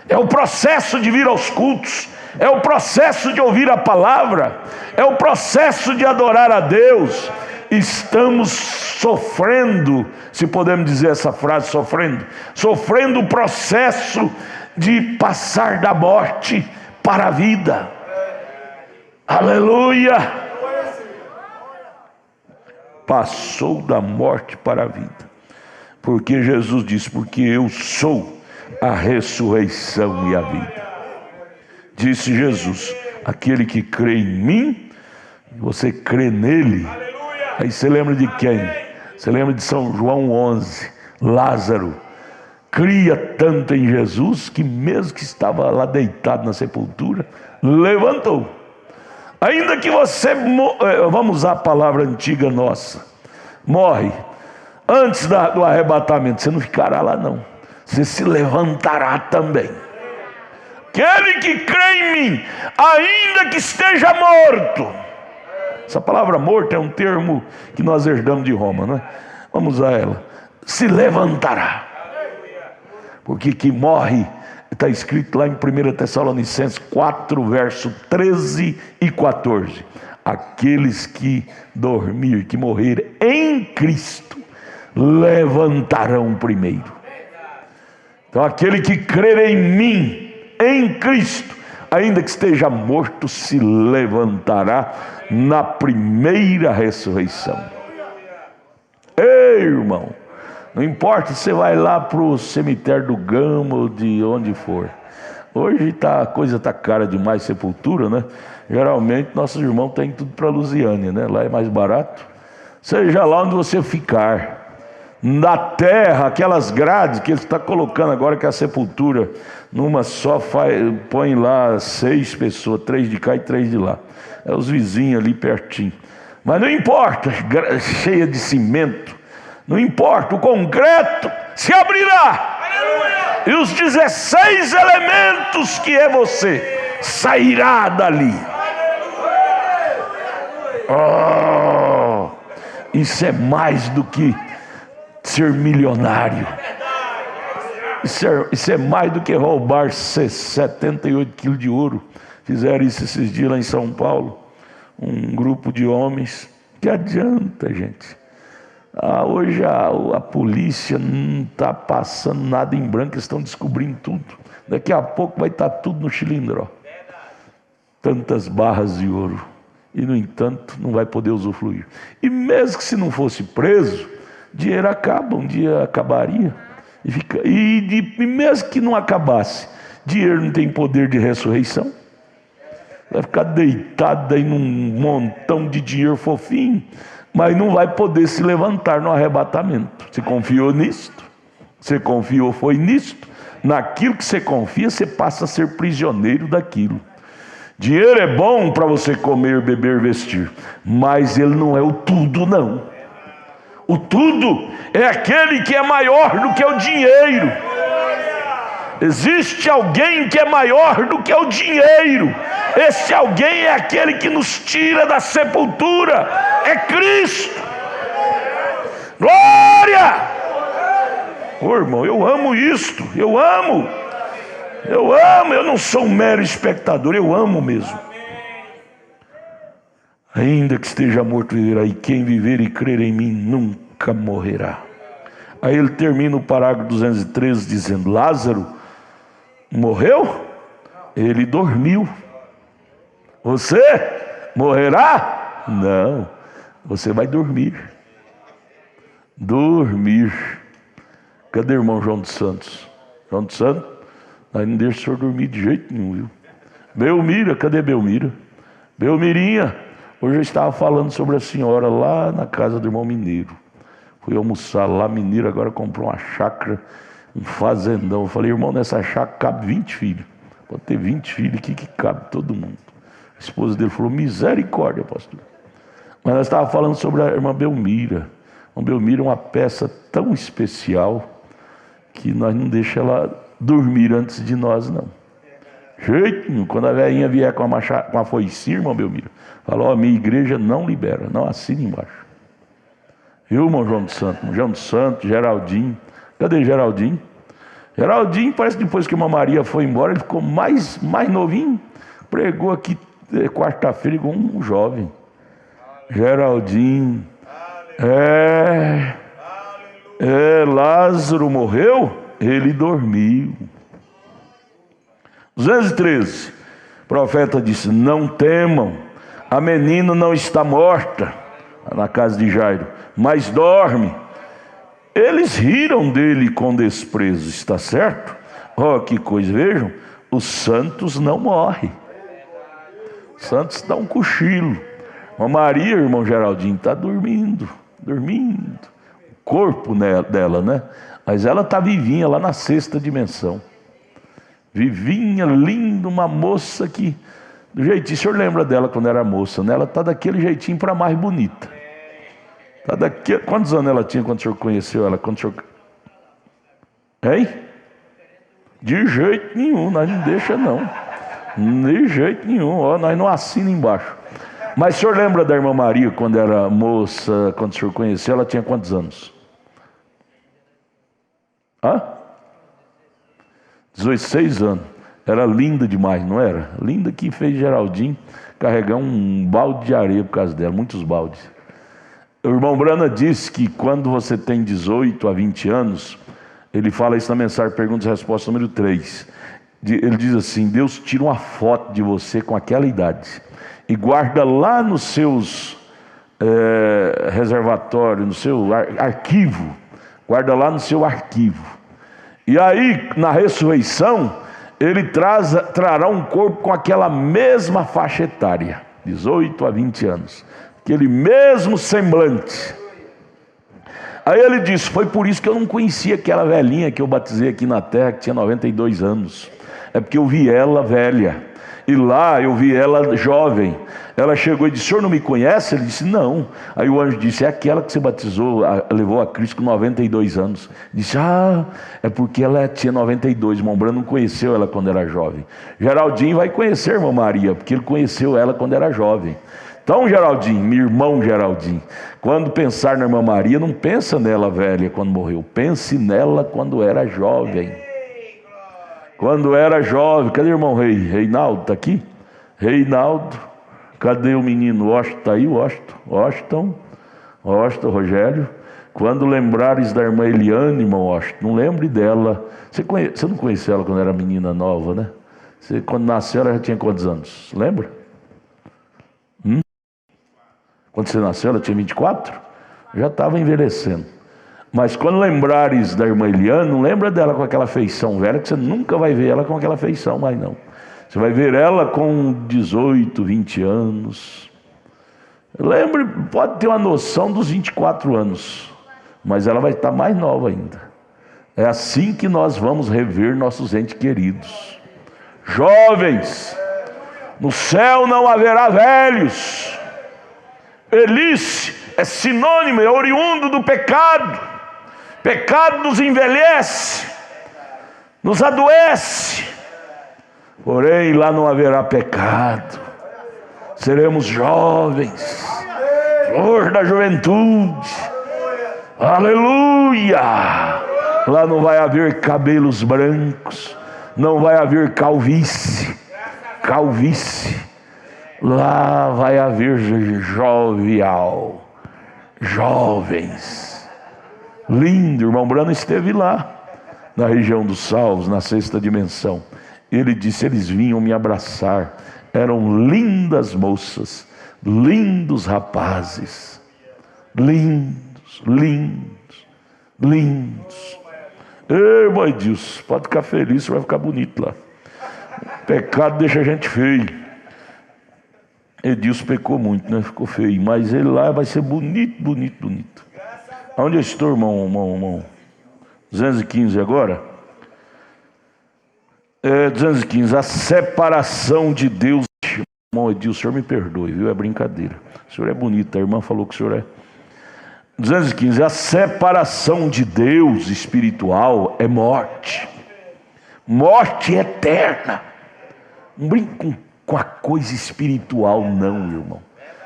É o processo de vir aos cultos. É o processo de ouvir a palavra. É o processo de adorar a Deus. Estamos sofrendo, se podemos dizer essa frase, sofrendo o processo de passar da morte para a vida. Aleluia! Passou da morte para a vida. Porque Jesus disse, porque eu sou a ressurreição e a vida. Disse Jesus, aquele que crê em mim, você crê nele. Aí você lembra de quem? Você lembra de São João 11, Lázaro cria tanto em Jesus, que mesmo que estava lá deitado na sepultura, levantou. Ainda que você, vamos usar a palavra antiga nossa, morre, antes do arrebatamento, você não ficará lá não, você se levantará também. Aquele que crê em mim, ainda que esteja morto. Essa palavra morto é um termo que nós herdamos de Roma, não é? Vamos usar ela. Se levantará. Porque que morre, está escrito lá em 1 Tessalonicenses 4, verso 13 e 14. Aqueles que dormir, que morrer em Cristo, levantarão primeiro. Então aquele que crer em mim, em Cristo, ainda que esteja morto, se levantará na primeira ressurreição. Ei, irmão, não importa se você vai lá para o cemitério do Gama ou de onde for. Hoje a coisa está cara demais, sepultura, né? Geralmente nossos irmãos têm tudo para Lusiânia, né? Lá é mais barato. Seja lá onde você ficar. Na terra, aquelas grades que ele está colocando agora, que é a sepultura, numa só, põe lá 6 pessoas, 3 de cá e 3 de lá. É os vizinhos ali pertinho. Mas não importa, cheia de cimento, não importa, o concreto se abrirá. Aleluia! E os 16 elementos que é você, sairá dali. Oh, isso é mais do que ser milionário. Isso é mais do que roubar 78 quilos de ouro. Fizeram isso esses dias lá em São Paulo. Um grupo de homens. Que adianta, gente? Hoje a polícia não está passando nada em branco. Eles estão descobrindo tudo. Daqui a pouco vai estar tudo no cilindro. tantas barras de ouro, e no entanto não vai poder usufruir. E mesmo que se não fosse preso, dinheiro acaba, um dia acabaria. E mesmo que não acabasse, dinheiro não tem poder de ressurreição. Vai ficar deitado aí num montão de dinheiro fofinho, mas não vai poder se levantar no arrebatamento. Você confiou nisto? Você confiou foi nisto? Naquilo que você confia, você passa a ser prisioneiro daquilo. Dinheiro é bom para você comer, beber, vestir, mas ele não é o tudo, não. O tudo é aquele que é maior do que o dinheiro. Existe alguém que é maior do que o dinheiro. Esse alguém é aquele que nos tira da sepultura. É Cristo. Glória! Ô irmão, eu amo isto. Eu amo. Eu não sou um mero espectador. Eu amo mesmo. Ainda que esteja morto, viverá. E quem viver e crer em mim nunca morrerá. Aí ele termina o parágrafo 213 dizendo: Lázaro morreu? Ele dormiu. Você morrerá? Não, você vai dormir. Dormir. Cadê o irmão João dos Santos? João dos Santos? Nós não deixa o senhor dormir de jeito nenhum, viu? Belmira, cadê Belmira? Belmirinha, hoje eu estava falando sobre a senhora lá na casa do irmão Mineiro. Fui almoçar lá, Mineiro agora comprou uma chácara, um fazendão. Eu falei, irmão, nessa chácara cabe 20 filhos. Pode ter 20 filhos aqui que cabe todo mundo. A esposa dele falou, misericórdia, pastor. Mas nós estávamos falando sobre a irmã Belmira. A irmã Belmira é uma peça tão especial que nós não deixamos ela dormir antes de nós, não. Jeito nenhum. Quando a velhinha vier com a foicinha, irmã Belmira, fala, ó, minha igreja não libera, não assina embaixo. Viu, irmão João dos Santos? João dos Santos, Geraldinho. Cadê Geraldinho? Geraldinho, parece que depois que a irmã Maria foi embora, ele ficou mais novinho. Pregou aqui quarta-feira igual um jovem. Geraldinho. Lázaro morreu? Ele dormiu. 213. O profeta disse, não temam, a menina não está morta, na casa de Jairo, mas dorme. Eles riram dele com desprezo, está certo? Oh, que coisa, vejam, os santos não morrem. Os santos dão um cochilo. A Maria, irmão Geraldinho, está dormindo. O corpo dela, né? Mas ela está vivinha lá na sexta dimensão. Vivinha, linda, uma moça que, do jeitinho, o senhor lembra dela quando era moça, né? Ela está daquele jeitinho para mais bonita. Quantos anos ela tinha quando o senhor conheceu ela? Hein? De jeito nenhum, nós não deixa não. De jeito nenhum, ó, nós não assinamos embaixo. Mas o senhor lembra da irmã Maria quando era moça, quando o senhor conheceu, ela tinha quantos anos? 16 anos. Era linda demais, não era? Linda que fez Geraldinho carregar um balde de areia por causa dela, muitos baldes. O irmão Brana disse que quando você tem 18 a 20 anos, ele fala isso na mensagem Perguntas e Respostas número 3. Ele diz assim, Deus tira uma foto de você com aquela idade e guarda lá nos seus reservatórios, no seu arquivo, guarda lá no seu arquivo. E aí, na ressurreição, ele trará um corpo com aquela mesma faixa etária, 18 a 20 anos. Aquele mesmo semblante. Aí ele disse, foi por isso que eu não conhecia aquela velhinha que eu batizei aqui na terra, que tinha 92 anos. É porque eu vi ela velha. E lá eu vi ela jovem. Ela chegou e disse, o senhor não me conhece? Ele disse, não. Aí o anjo disse, é aquela que você batizou, levou a Cristo com 92 anos. Disse, é porque ela tinha 92. Irmão Brano não conheceu ela quando era jovem. Geraldinho vai conhecer a irmã Maria, porque ele conheceu ela quando era jovem. Então, Geraldinho, meu irmão Geraldinho, quando pensar na irmã Maria, não pensa nela velha quando morreu, pense nela quando era jovem. Quando era jovem, cadê o irmão Reinaldo? Está aqui? Reinaldo, cadê o menino? Washington, está aí? Washington, Rogério. Quando lembrares da irmã Eliane, irmão Washington, não lembre dela. Você não conheceu ela quando era menina nova, né? Você, quando nasceu, ela já tinha quantos anos? Lembra? Quando você nasceu, ela tinha 24? Já estava envelhecendo. Mas quando lembrares da irmã Eliane, não lembra dela com aquela feição velha, que você nunca vai ver ela com aquela feição mais não. Você vai ver ela com 18, 20 anos. Lembre, pode ter uma noção dos 24 anos, mas ela vai estar mais nova ainda. É assim que nós vamos rever nossos entes queridos. Jovens, no céu não haverá velhos. Velhice é sinônimo, é oriundo do pecado. Pecado nos envelhece, nos adoece. Porém, lá não haverá pecado. Seremos jovens, flor da juventude. Aleluia! Lá não vai haver cabelos brancos, não vai haver calvície. Lá vai haver jovial, jovens. Lindo, irmão Brano esteve lá, na região dos salvos, na sexta dimensão. Ele disse, eles vinham me abraçar. Eram lindas moças, lindos rapazes, lindos. Ei, mãe Deus, pode ficar feliz, você vai ficar bonito lá. Pecado deixa a gente feio. Edilson pecou muito, né? Ficou feio, mas ele lá vai ser bonito. Onde eu estou, irmão? 215 agora? 215, a separação de Deus. Irmão Edilson, o senhor me perdoe, viu? É brincadeira. O senhor é bonito, a irmã falou que o senhor é. 215, a separação de Deus espiritual é morte. Morte eterna. Não brinque com a coisa espiritual, não, irmão.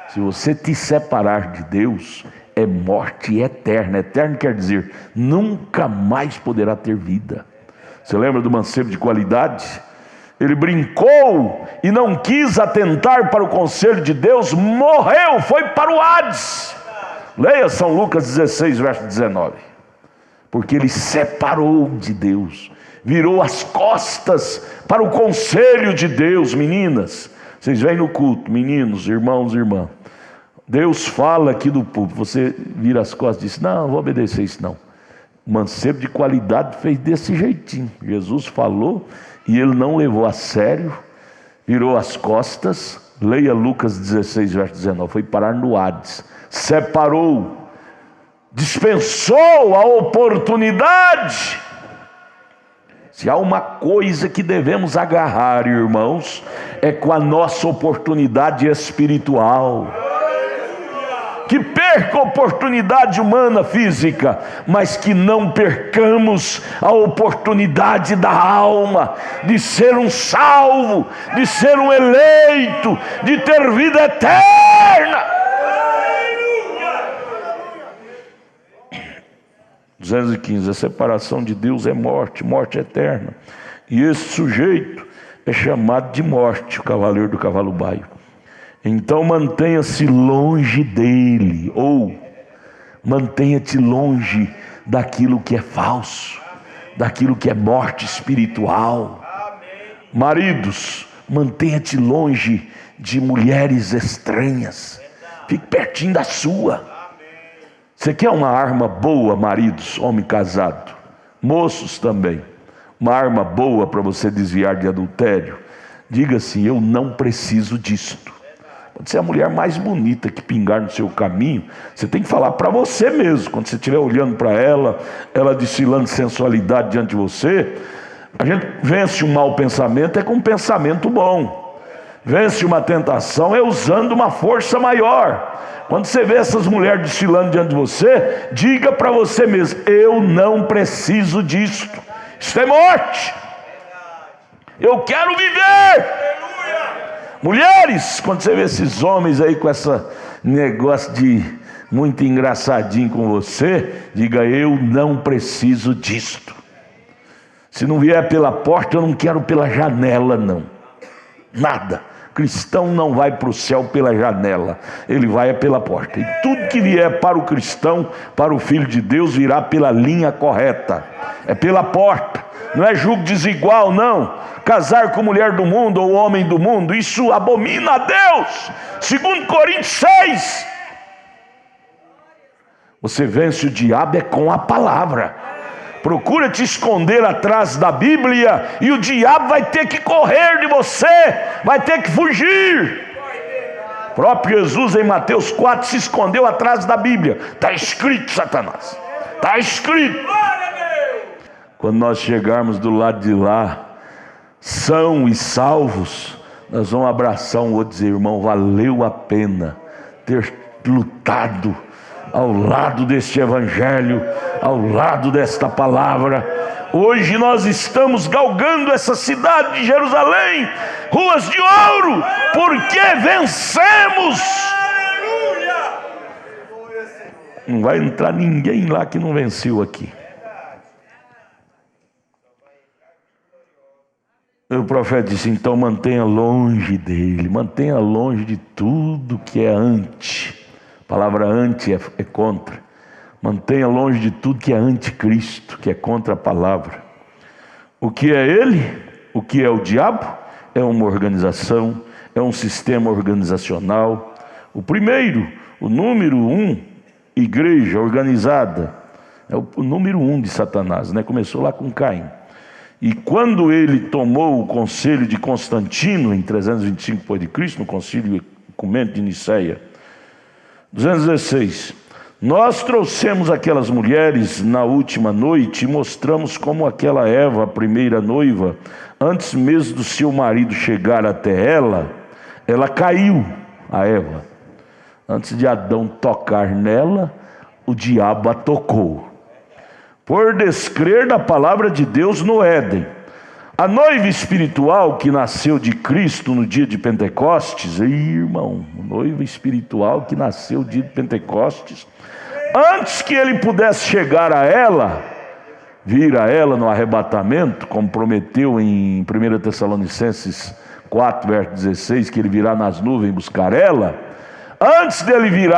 Se você te separar de Deus, é morte eterna. Eterno quer dizer, nunca mais poderá ter vida. Você lembra do mancebo de qualidade? Ele brincou e não quis atentar para o conselho de Deus, morreu, foi para o Hades. Leia São Lucas 16, verso 19. Porque ele separou de Deus, virou as costas para o conselho de Deus. Meninas, vocês vêm no culto, meninos, irmãos e irmãs. Deus fala aqui do púlpito, você vira as costas e diz, não vou obedecer isso não. O mancebo de qualidade fez desse jeitinho. Jesus falou e ele não levou a sério, virou as costas. Leia Lucas 16, verso 19. Foi parar no Hades. Separou, dispensou a oportunidade. Se há uma coisa que devemos agarrar, irmãos, é com a nossa oportunidade espiritual. Que perca a oportunidade humana física, mas que não percamos a oportunidade da alma, de ser um salvo, de ser um eleito, de ter vida eterna. 215, a separação de Deus é morte, morte eterna. E esse sujeito é chamado de morte, o cavaleiro do cavalo baio. Então mantenha-se longe dele, ou mantenha-te longe daquilo que é falso, daquilo que é morte espiritual. Maridos, mantenha-te longe de mulheres estranhas, fique pertinho da sua. Você quer uma arma boa, maridos, homem casado, moços também, uma arma boa para você desviar de adultério? Diga assim, eu não preciso disto. Pode ser a mulher mais bonita que pingar no seu caminho, você tem que falar para você mesmo, quando você estiver olhando para ela, ela desfilando sensualidade diante de você. A gente vence um mau pensamento é com um pensamento bom, vence uma tentação é usando uma força maior. Quando você vê essas mulheres desfilando diante de você, diga para você mesmo, eu não preciso disto, isso é morte, eu quero viver. Mulheres, quando você vê esses homens aí com essa negócio de muito engraçadinho com você, diga, eu não preciso disto. Se não vier pela porta, eu não quero pela janela não. Nada. Cristão não vai para o céu pela janela, ele vai pela porta. E tudo que vier para o cristão, para o Filho de Deus, virá pela linha correta. É pela porta. Não é julgo desigual, não. Casar com mulher do mundo ou homem do mundo, isso abomina a Deus. 2 Coríntios 6. Você vence o diabo é com a palavra. Procura te esconder atrás da Bíblia e o diabo vai ter que correr de você, vai ter que fugir. O próprio Jesus em Mateus 4 se escondeu atrás da Bíblia. Está escrito, Satanás. Está escrito. Quando nós chegarmos do lado de lá, são e salvos, nós vamos abraçar um outro e dizer: irmão, valeu a pena ter lutado ao lado deste evangelho, ao lado desta palavra. Hoje nós estamos galgando essa cidade de Jerusalém, ruas de ouro, porque vencemos. Não vai entrar ninguém lá que não venceu aqui. O profeta disse: então mantenha longe dele, mantenha longe de tudo que é anti. A palavra anti é contra. Mantenha longe de tudo que é anticristo, que é contra a palavra. O que é ele? O que é o diabo? É uma organização, é um sistema organizacional. O primeiro, o número 1, igreja organizada, é o número 1 de Satanás, né? Começou lá com Caim. E quando ele tomou o conselho de Constantino, em 325 d.C., no concílio ecumênico de Niceia, 216, nós trouxemos aquelas mulheres na última noite e mostramos como aquela Eva, a primeira noiva, antes mesmo do seu marido chegar até ela caiu, a Eva. Antes de Adão tocar nela, o diabo a tocou. Por descrer da palavra de Deus no Éden. A noiva espiritual que nasceu de Cristo no dia de Pentecostes, irmão, noiva espiritual que nasceu no dia de Pentecostes, antes que ele pudesse chegar a ela, vir a ela no arrebatamento, como prometeu em 1 Tessalonicenses 4, verso 16, que ele virá nas nuvens buscar ela, antes dele vir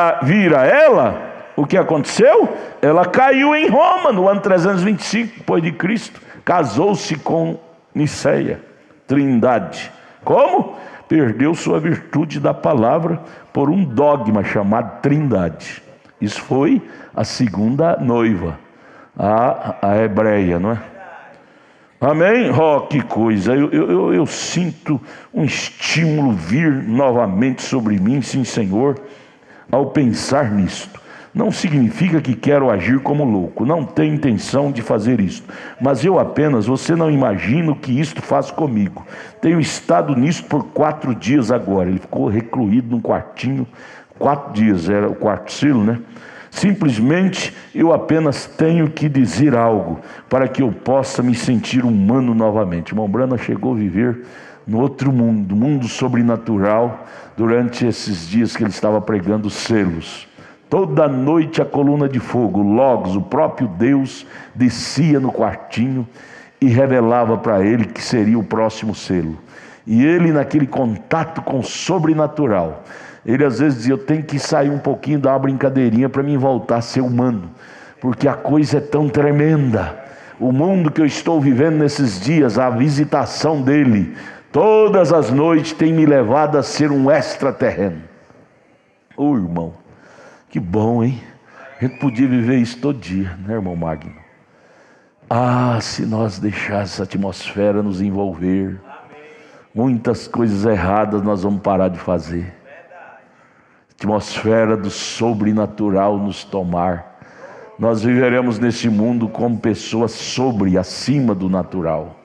a ela, o que aconteceu? Ela caiu em Roma, no ano 325 depois de Cristo, casou-se com Niceia, Trindade. Como? Perdeu sua virtude da palavra por um dogma chamado Trindade. Isso foi a segunda noiva, a hebreia, não é? Amém? Oh, que coisa, eu sinto um estímulo vir novamente sobre mim, sim Senhor, ao pensar nisto. Não significa que quero agir como louco, não tenho intenção de fazer isso, mas eu apenas, você não imagina o que isto faz comigo. Tenho estado nisso por 4 dias agora. Ele ficou recluído num quartinho, 4 dias, era o quarto selo, né? Simplesmente eu apenas tenho que dizer algo para que eu possa me sentir humano novamente. Irmão Brana chegou a viver no outro mundo, mundo sobrenatural, durante esses dias que ele estava pregando os selos. Toda noite a coluna de fogo, Logos, o próprio Deus, descia no quartinho e revelava para ele que seria o próximo selo. E ele, naquele contato com o sobrenatural, ele às vezes dizia: eu tenho que sair um pouquinho, dar uma brincadeirinha para mim voltar a ser humano, porque a coisa é tão tremenda. O mundo que eu estou vivendo nesses dias, a visitação dele, todas as noites tem me levado a ser um extraterreno. Ô irmão, que bom, hein? A gente podia viver isso todo dia, né, irmão Magno? Ah, se nós deixarmos essa atmosfera nos envolver, muitas coisas erradas nós vamos parar de fazer. A atmosfera do sobrenatural nos tomar. Nós viveremos nesse mundo como pessoas sobre, acima do natural.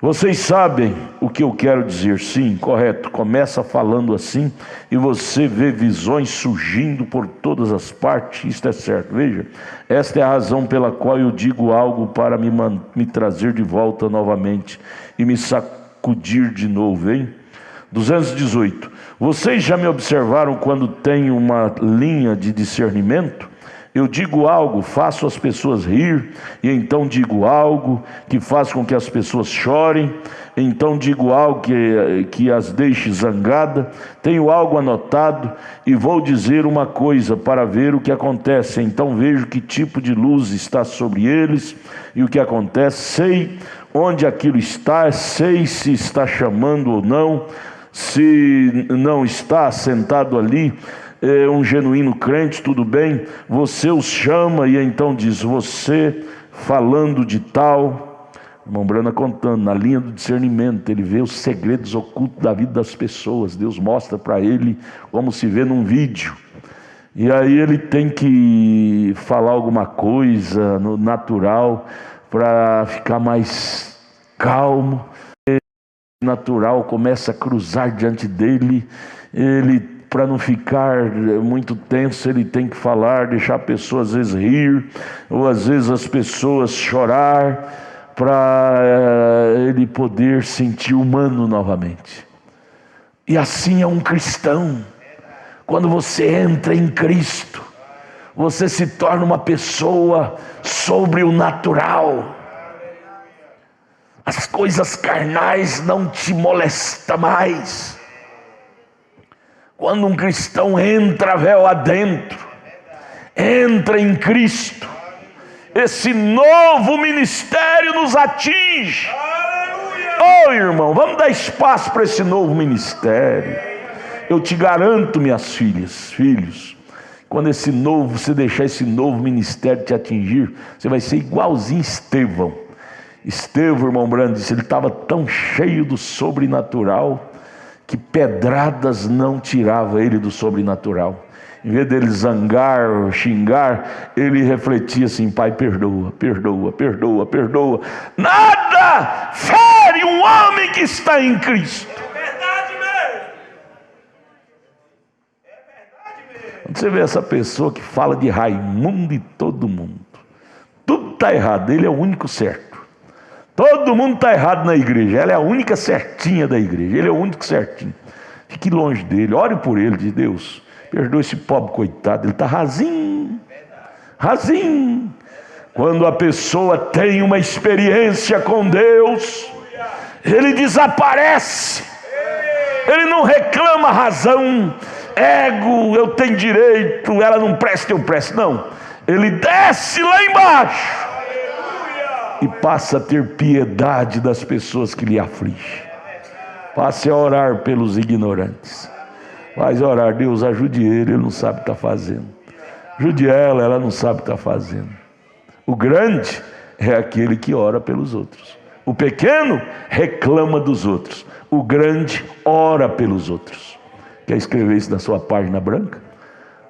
Vocês sabem o que eu quero dizer? Sim, correto. Começa falando assim e você vê visões surgindo por todas as partes. Isto é certo. Veja, esta é a razão pela qual eu digo algo para me trazer de volta novamente e me sacudir de novo, hein? 218. Vocês já me observaram quando tenho uma linha de discernimento? Eu digo algo, faço as pessoas rir, e então digo algo que faz com que as pessoas chorem, então digo algo que as deixe zangada, tenho algo anotado e vou dizer uma coisa para ver o que acontece, então vejo que tipo de luz está sobre eles e o que acontece, sei onde aquilo está, sei se está chamando ou não, se não está sentado ali, é um genuíno crente, tudo bem, você os chama e então diz, você falando de tal, irmão Brana contando, na linha do discernimento, ele vê os segredos ocultos da vida das pessoas, Deus mostra para ele como se vê num vídeo, e aí ele tem que falar alguma coisa no natural, para ficar mais calmo, natural começa a cruzar diante dele, ele, para não ficar muito tenso, ele tem que falar, deixar a pessoa às vezes rir, ou às vezes as pessoas chorar, para ele poder sentir humano novamente. E assim é um cristão. Quando você entra em Cristo, você se torna uma pessoa sobre o natural. As coisas carnais não te molestam mais. Quando um cristão entra véu adentro, entra em Cristo, esse novo ministério nos atinge. Oh, irmão, vamos dar espaço para esse novo ministério. Eu te garanto, minhas filhos, quando você deixar esse novo ministério te atingir, você vai ser igualzinho Estevão. Estevão, irmão Brando, disse, ele estava tão cheio do sobrenatural, que pedradas não tirava ele do sobrenatural. Em vez dele zangar, xingar, ele refletia assim, Pai, perdoa, perdoa, perdoa, perdoa. Nada fere um homem que está em Cristo. É verdade mesmo. É verdade mesmo. Quando você vê essa pessoa que fala de Raimundo e todo mundo, tudo está errado, ele é o único certo. Todo mundo está errado na igreja, ela é a única certinha da igreja, ele é o único certinho. Fique longe dele, ore por ele, de Deus, perdoa esse pobre coitado, ele está rasinho, rasinho. Quando a pessoa tem uma experiência com Deus, ele desaparece, ele não reclama razão, ego, eu tenho direito, ela não presta, eu presto, não. Ele desce lá embaixo e passa a ter piedade das pessoas que lhe afligem. Passe a orar pelos ignorantes. Vai orar, Deus ajude ele não sabe o que está fazendo. Ajude ela não sabe o que está fazendo. O grande é aquele que ora pelos outros. O pequeno reclama dos outros. O grande ora pelos outros. Quer escrever isso na sua página branca?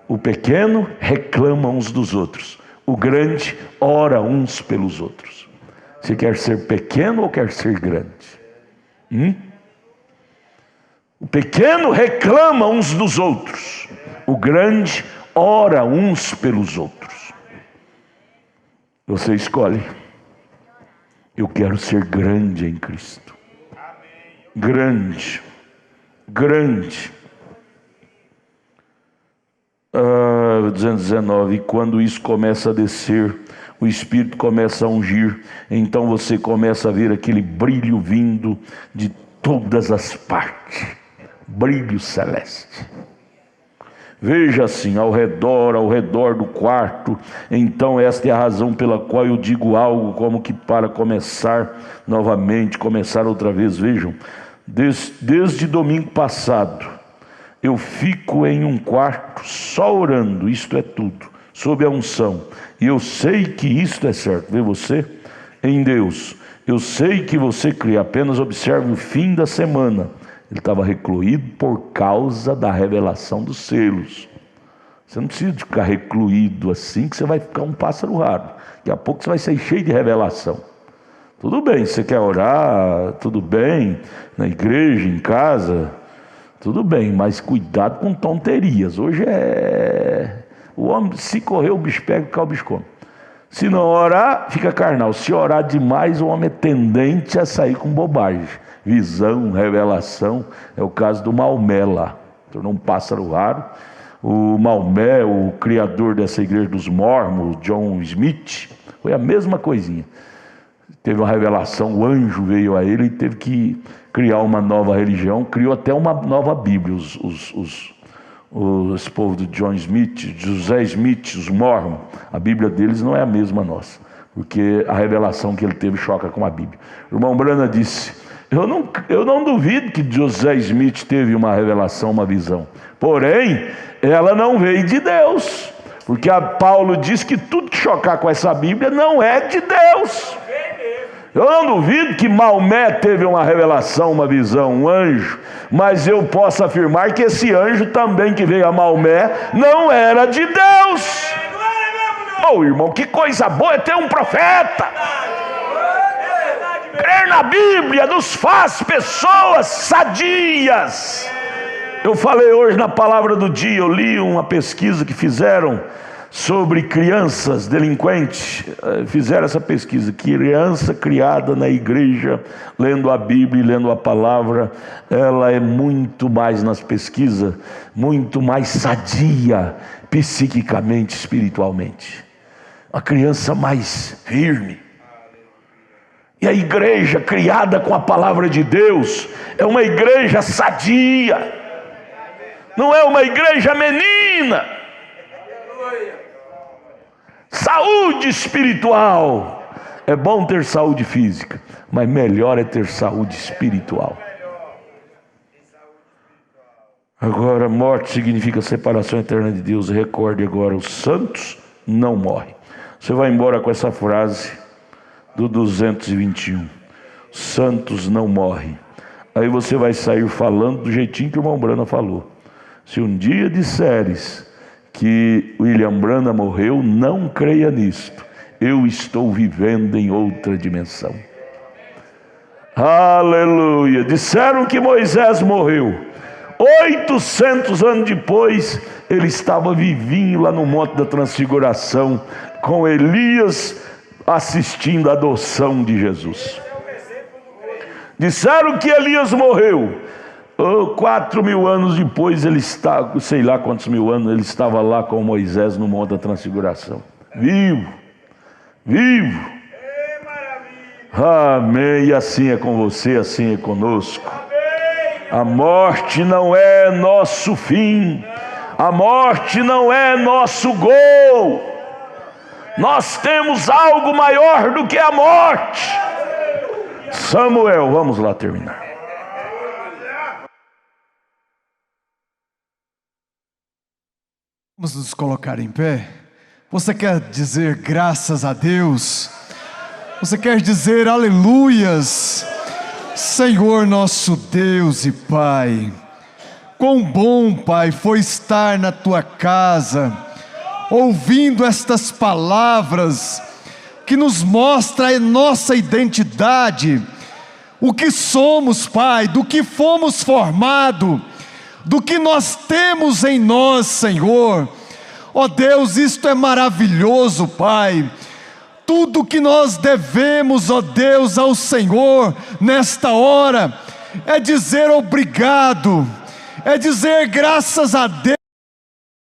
O pequeno reclama uns dos outros. O grande ora uns pelos outros. Você quer ser pequeno ou quer ser grande? O pequeno reclama uns dos outros. O grande ora uns pelos outros. Você escolhe. Eu quero ser grande em Cristo. Grande. Grande. 219. E quando isso começa a descer, o Espírito começa a ungir, então você começa a ver aquele brilho vindo de todas as partes, brilho celeste. Veja assim, ao redor do quarto, então esta é a razão pela qual eu digo algo como que para começar novamente, começar outra vez. Vejam, desde domingo passado, eu fico em um quarto só orando, isto é tudo, sob a unção. E eu sei que isto é certo. Vê você? Em Deus. Eu sei que você crê. Apenas observe o fim da semana. Ele estava recluído por causa da revelação dos selos. Você não precisa de ficar recluído assim, que você vai ficar um pássaro raro. Daqui a pouco você vai ser cheio de revelação. Tudo bem, você quer orar, tudo bem, na igreja, em casa, tudo bem, mas cuidado com tonterias. Hoje o homem, se correr o bicho pega, o bicho come. Se não orar, fica carnal. Se orar demais, o homem é tendente a sair com bobagem. Visão, revelação, é o caso do Maomé lá. Tornou um pássaro raro. O Maomé, o criador dessa igreja dos Mormons, John Smith, foi a mesma coisinha. Teve uma revelação, o anjo veio a ele e teve que criar uma nova religião, criou até uma nova Bíblia. Esse povo do John Smith, José Smith, os Mormons, a Bíblia deles não é a mesma nossa, porque a revelação que ele teve choca com a Bíblia. O irmão Brana disse: eu não duvido que José Smith teve uma revelação, uma visão, porém, ela não veio de Deus, porque Paulo diz que tudo que chocar com essa Bíblia não é de Deus. Eu não duvido que Maomé teve uma revelação, uma visão, um anjo, mas eu posso afirmar que esse anjo também que veio a Maomé não era de Deus. Oh, irmão, que coisa boa é ter um profeta. Crer na Bíblia nos faz pessoas sadias. Eu falei hoje na palavra do dia, eu li uma pesquisa que fizeram sobre crianças delinquentes. Fizeram essa pesquisa: criança criada na igreja, lendo a Bíblia e lendo a palavra, ela é muito mais, nas pesquisas, muito mais sadia psiquicamente, espiritualmente. A criança mais firme. E a igreja criada com a palavra de Deus é uma igreja sadia, não é uma igreja menina. Saúde espiritual. É bom ter saúde física, mas melhor é ter saúde espiritual. Agora, morte significa separação eterna de Deus. Recorde agora: os santos não morrem. Você vai embora com essa frase do 221: santos não morrem. Aí você vai sair falando do jeitinho que o irmão Brana falou. Se um dia disseres que William Branham morreu, não creia nisto. Eu estou vivendo em outra dimensão. Aleluia. Disseram que Moisés morreu. 800 anos depois, ele estava vivinho lá no Monte da Transfiguração, com Elias, assistindo a adoção de Jesus. Disseram que Elias morreu. 4.000 anos depois, ele está, sei lá quantos mil anos, ele estava lá com Moisés no Monte da Transfiguração, vivo, vivo. Amém. E assim é com você, assim é conosco. A morte não é nosso fim, a morte não é nosso gol. Nós temos algo maior do que a morte. Samuel, vamos lá terminar. Vamos nos colocar em pé. Você quer dizer graças a Deus? Você quer dizer aleluias? Senhor nosso Deus e Pai, quão bom, Pai, foi estar na Tua casa, ouvindo estas palavras que nos mostra a nossa identidade, o que somos, Pai, do que fomos formados, do que nós temos em nós, Senhor. Ó Deus, isto é maravilhoso, Pai. Tudo que nós devemos, ó Deus, ao Senhor nesta hora é dizer obrigado, é dizer graças a Deus.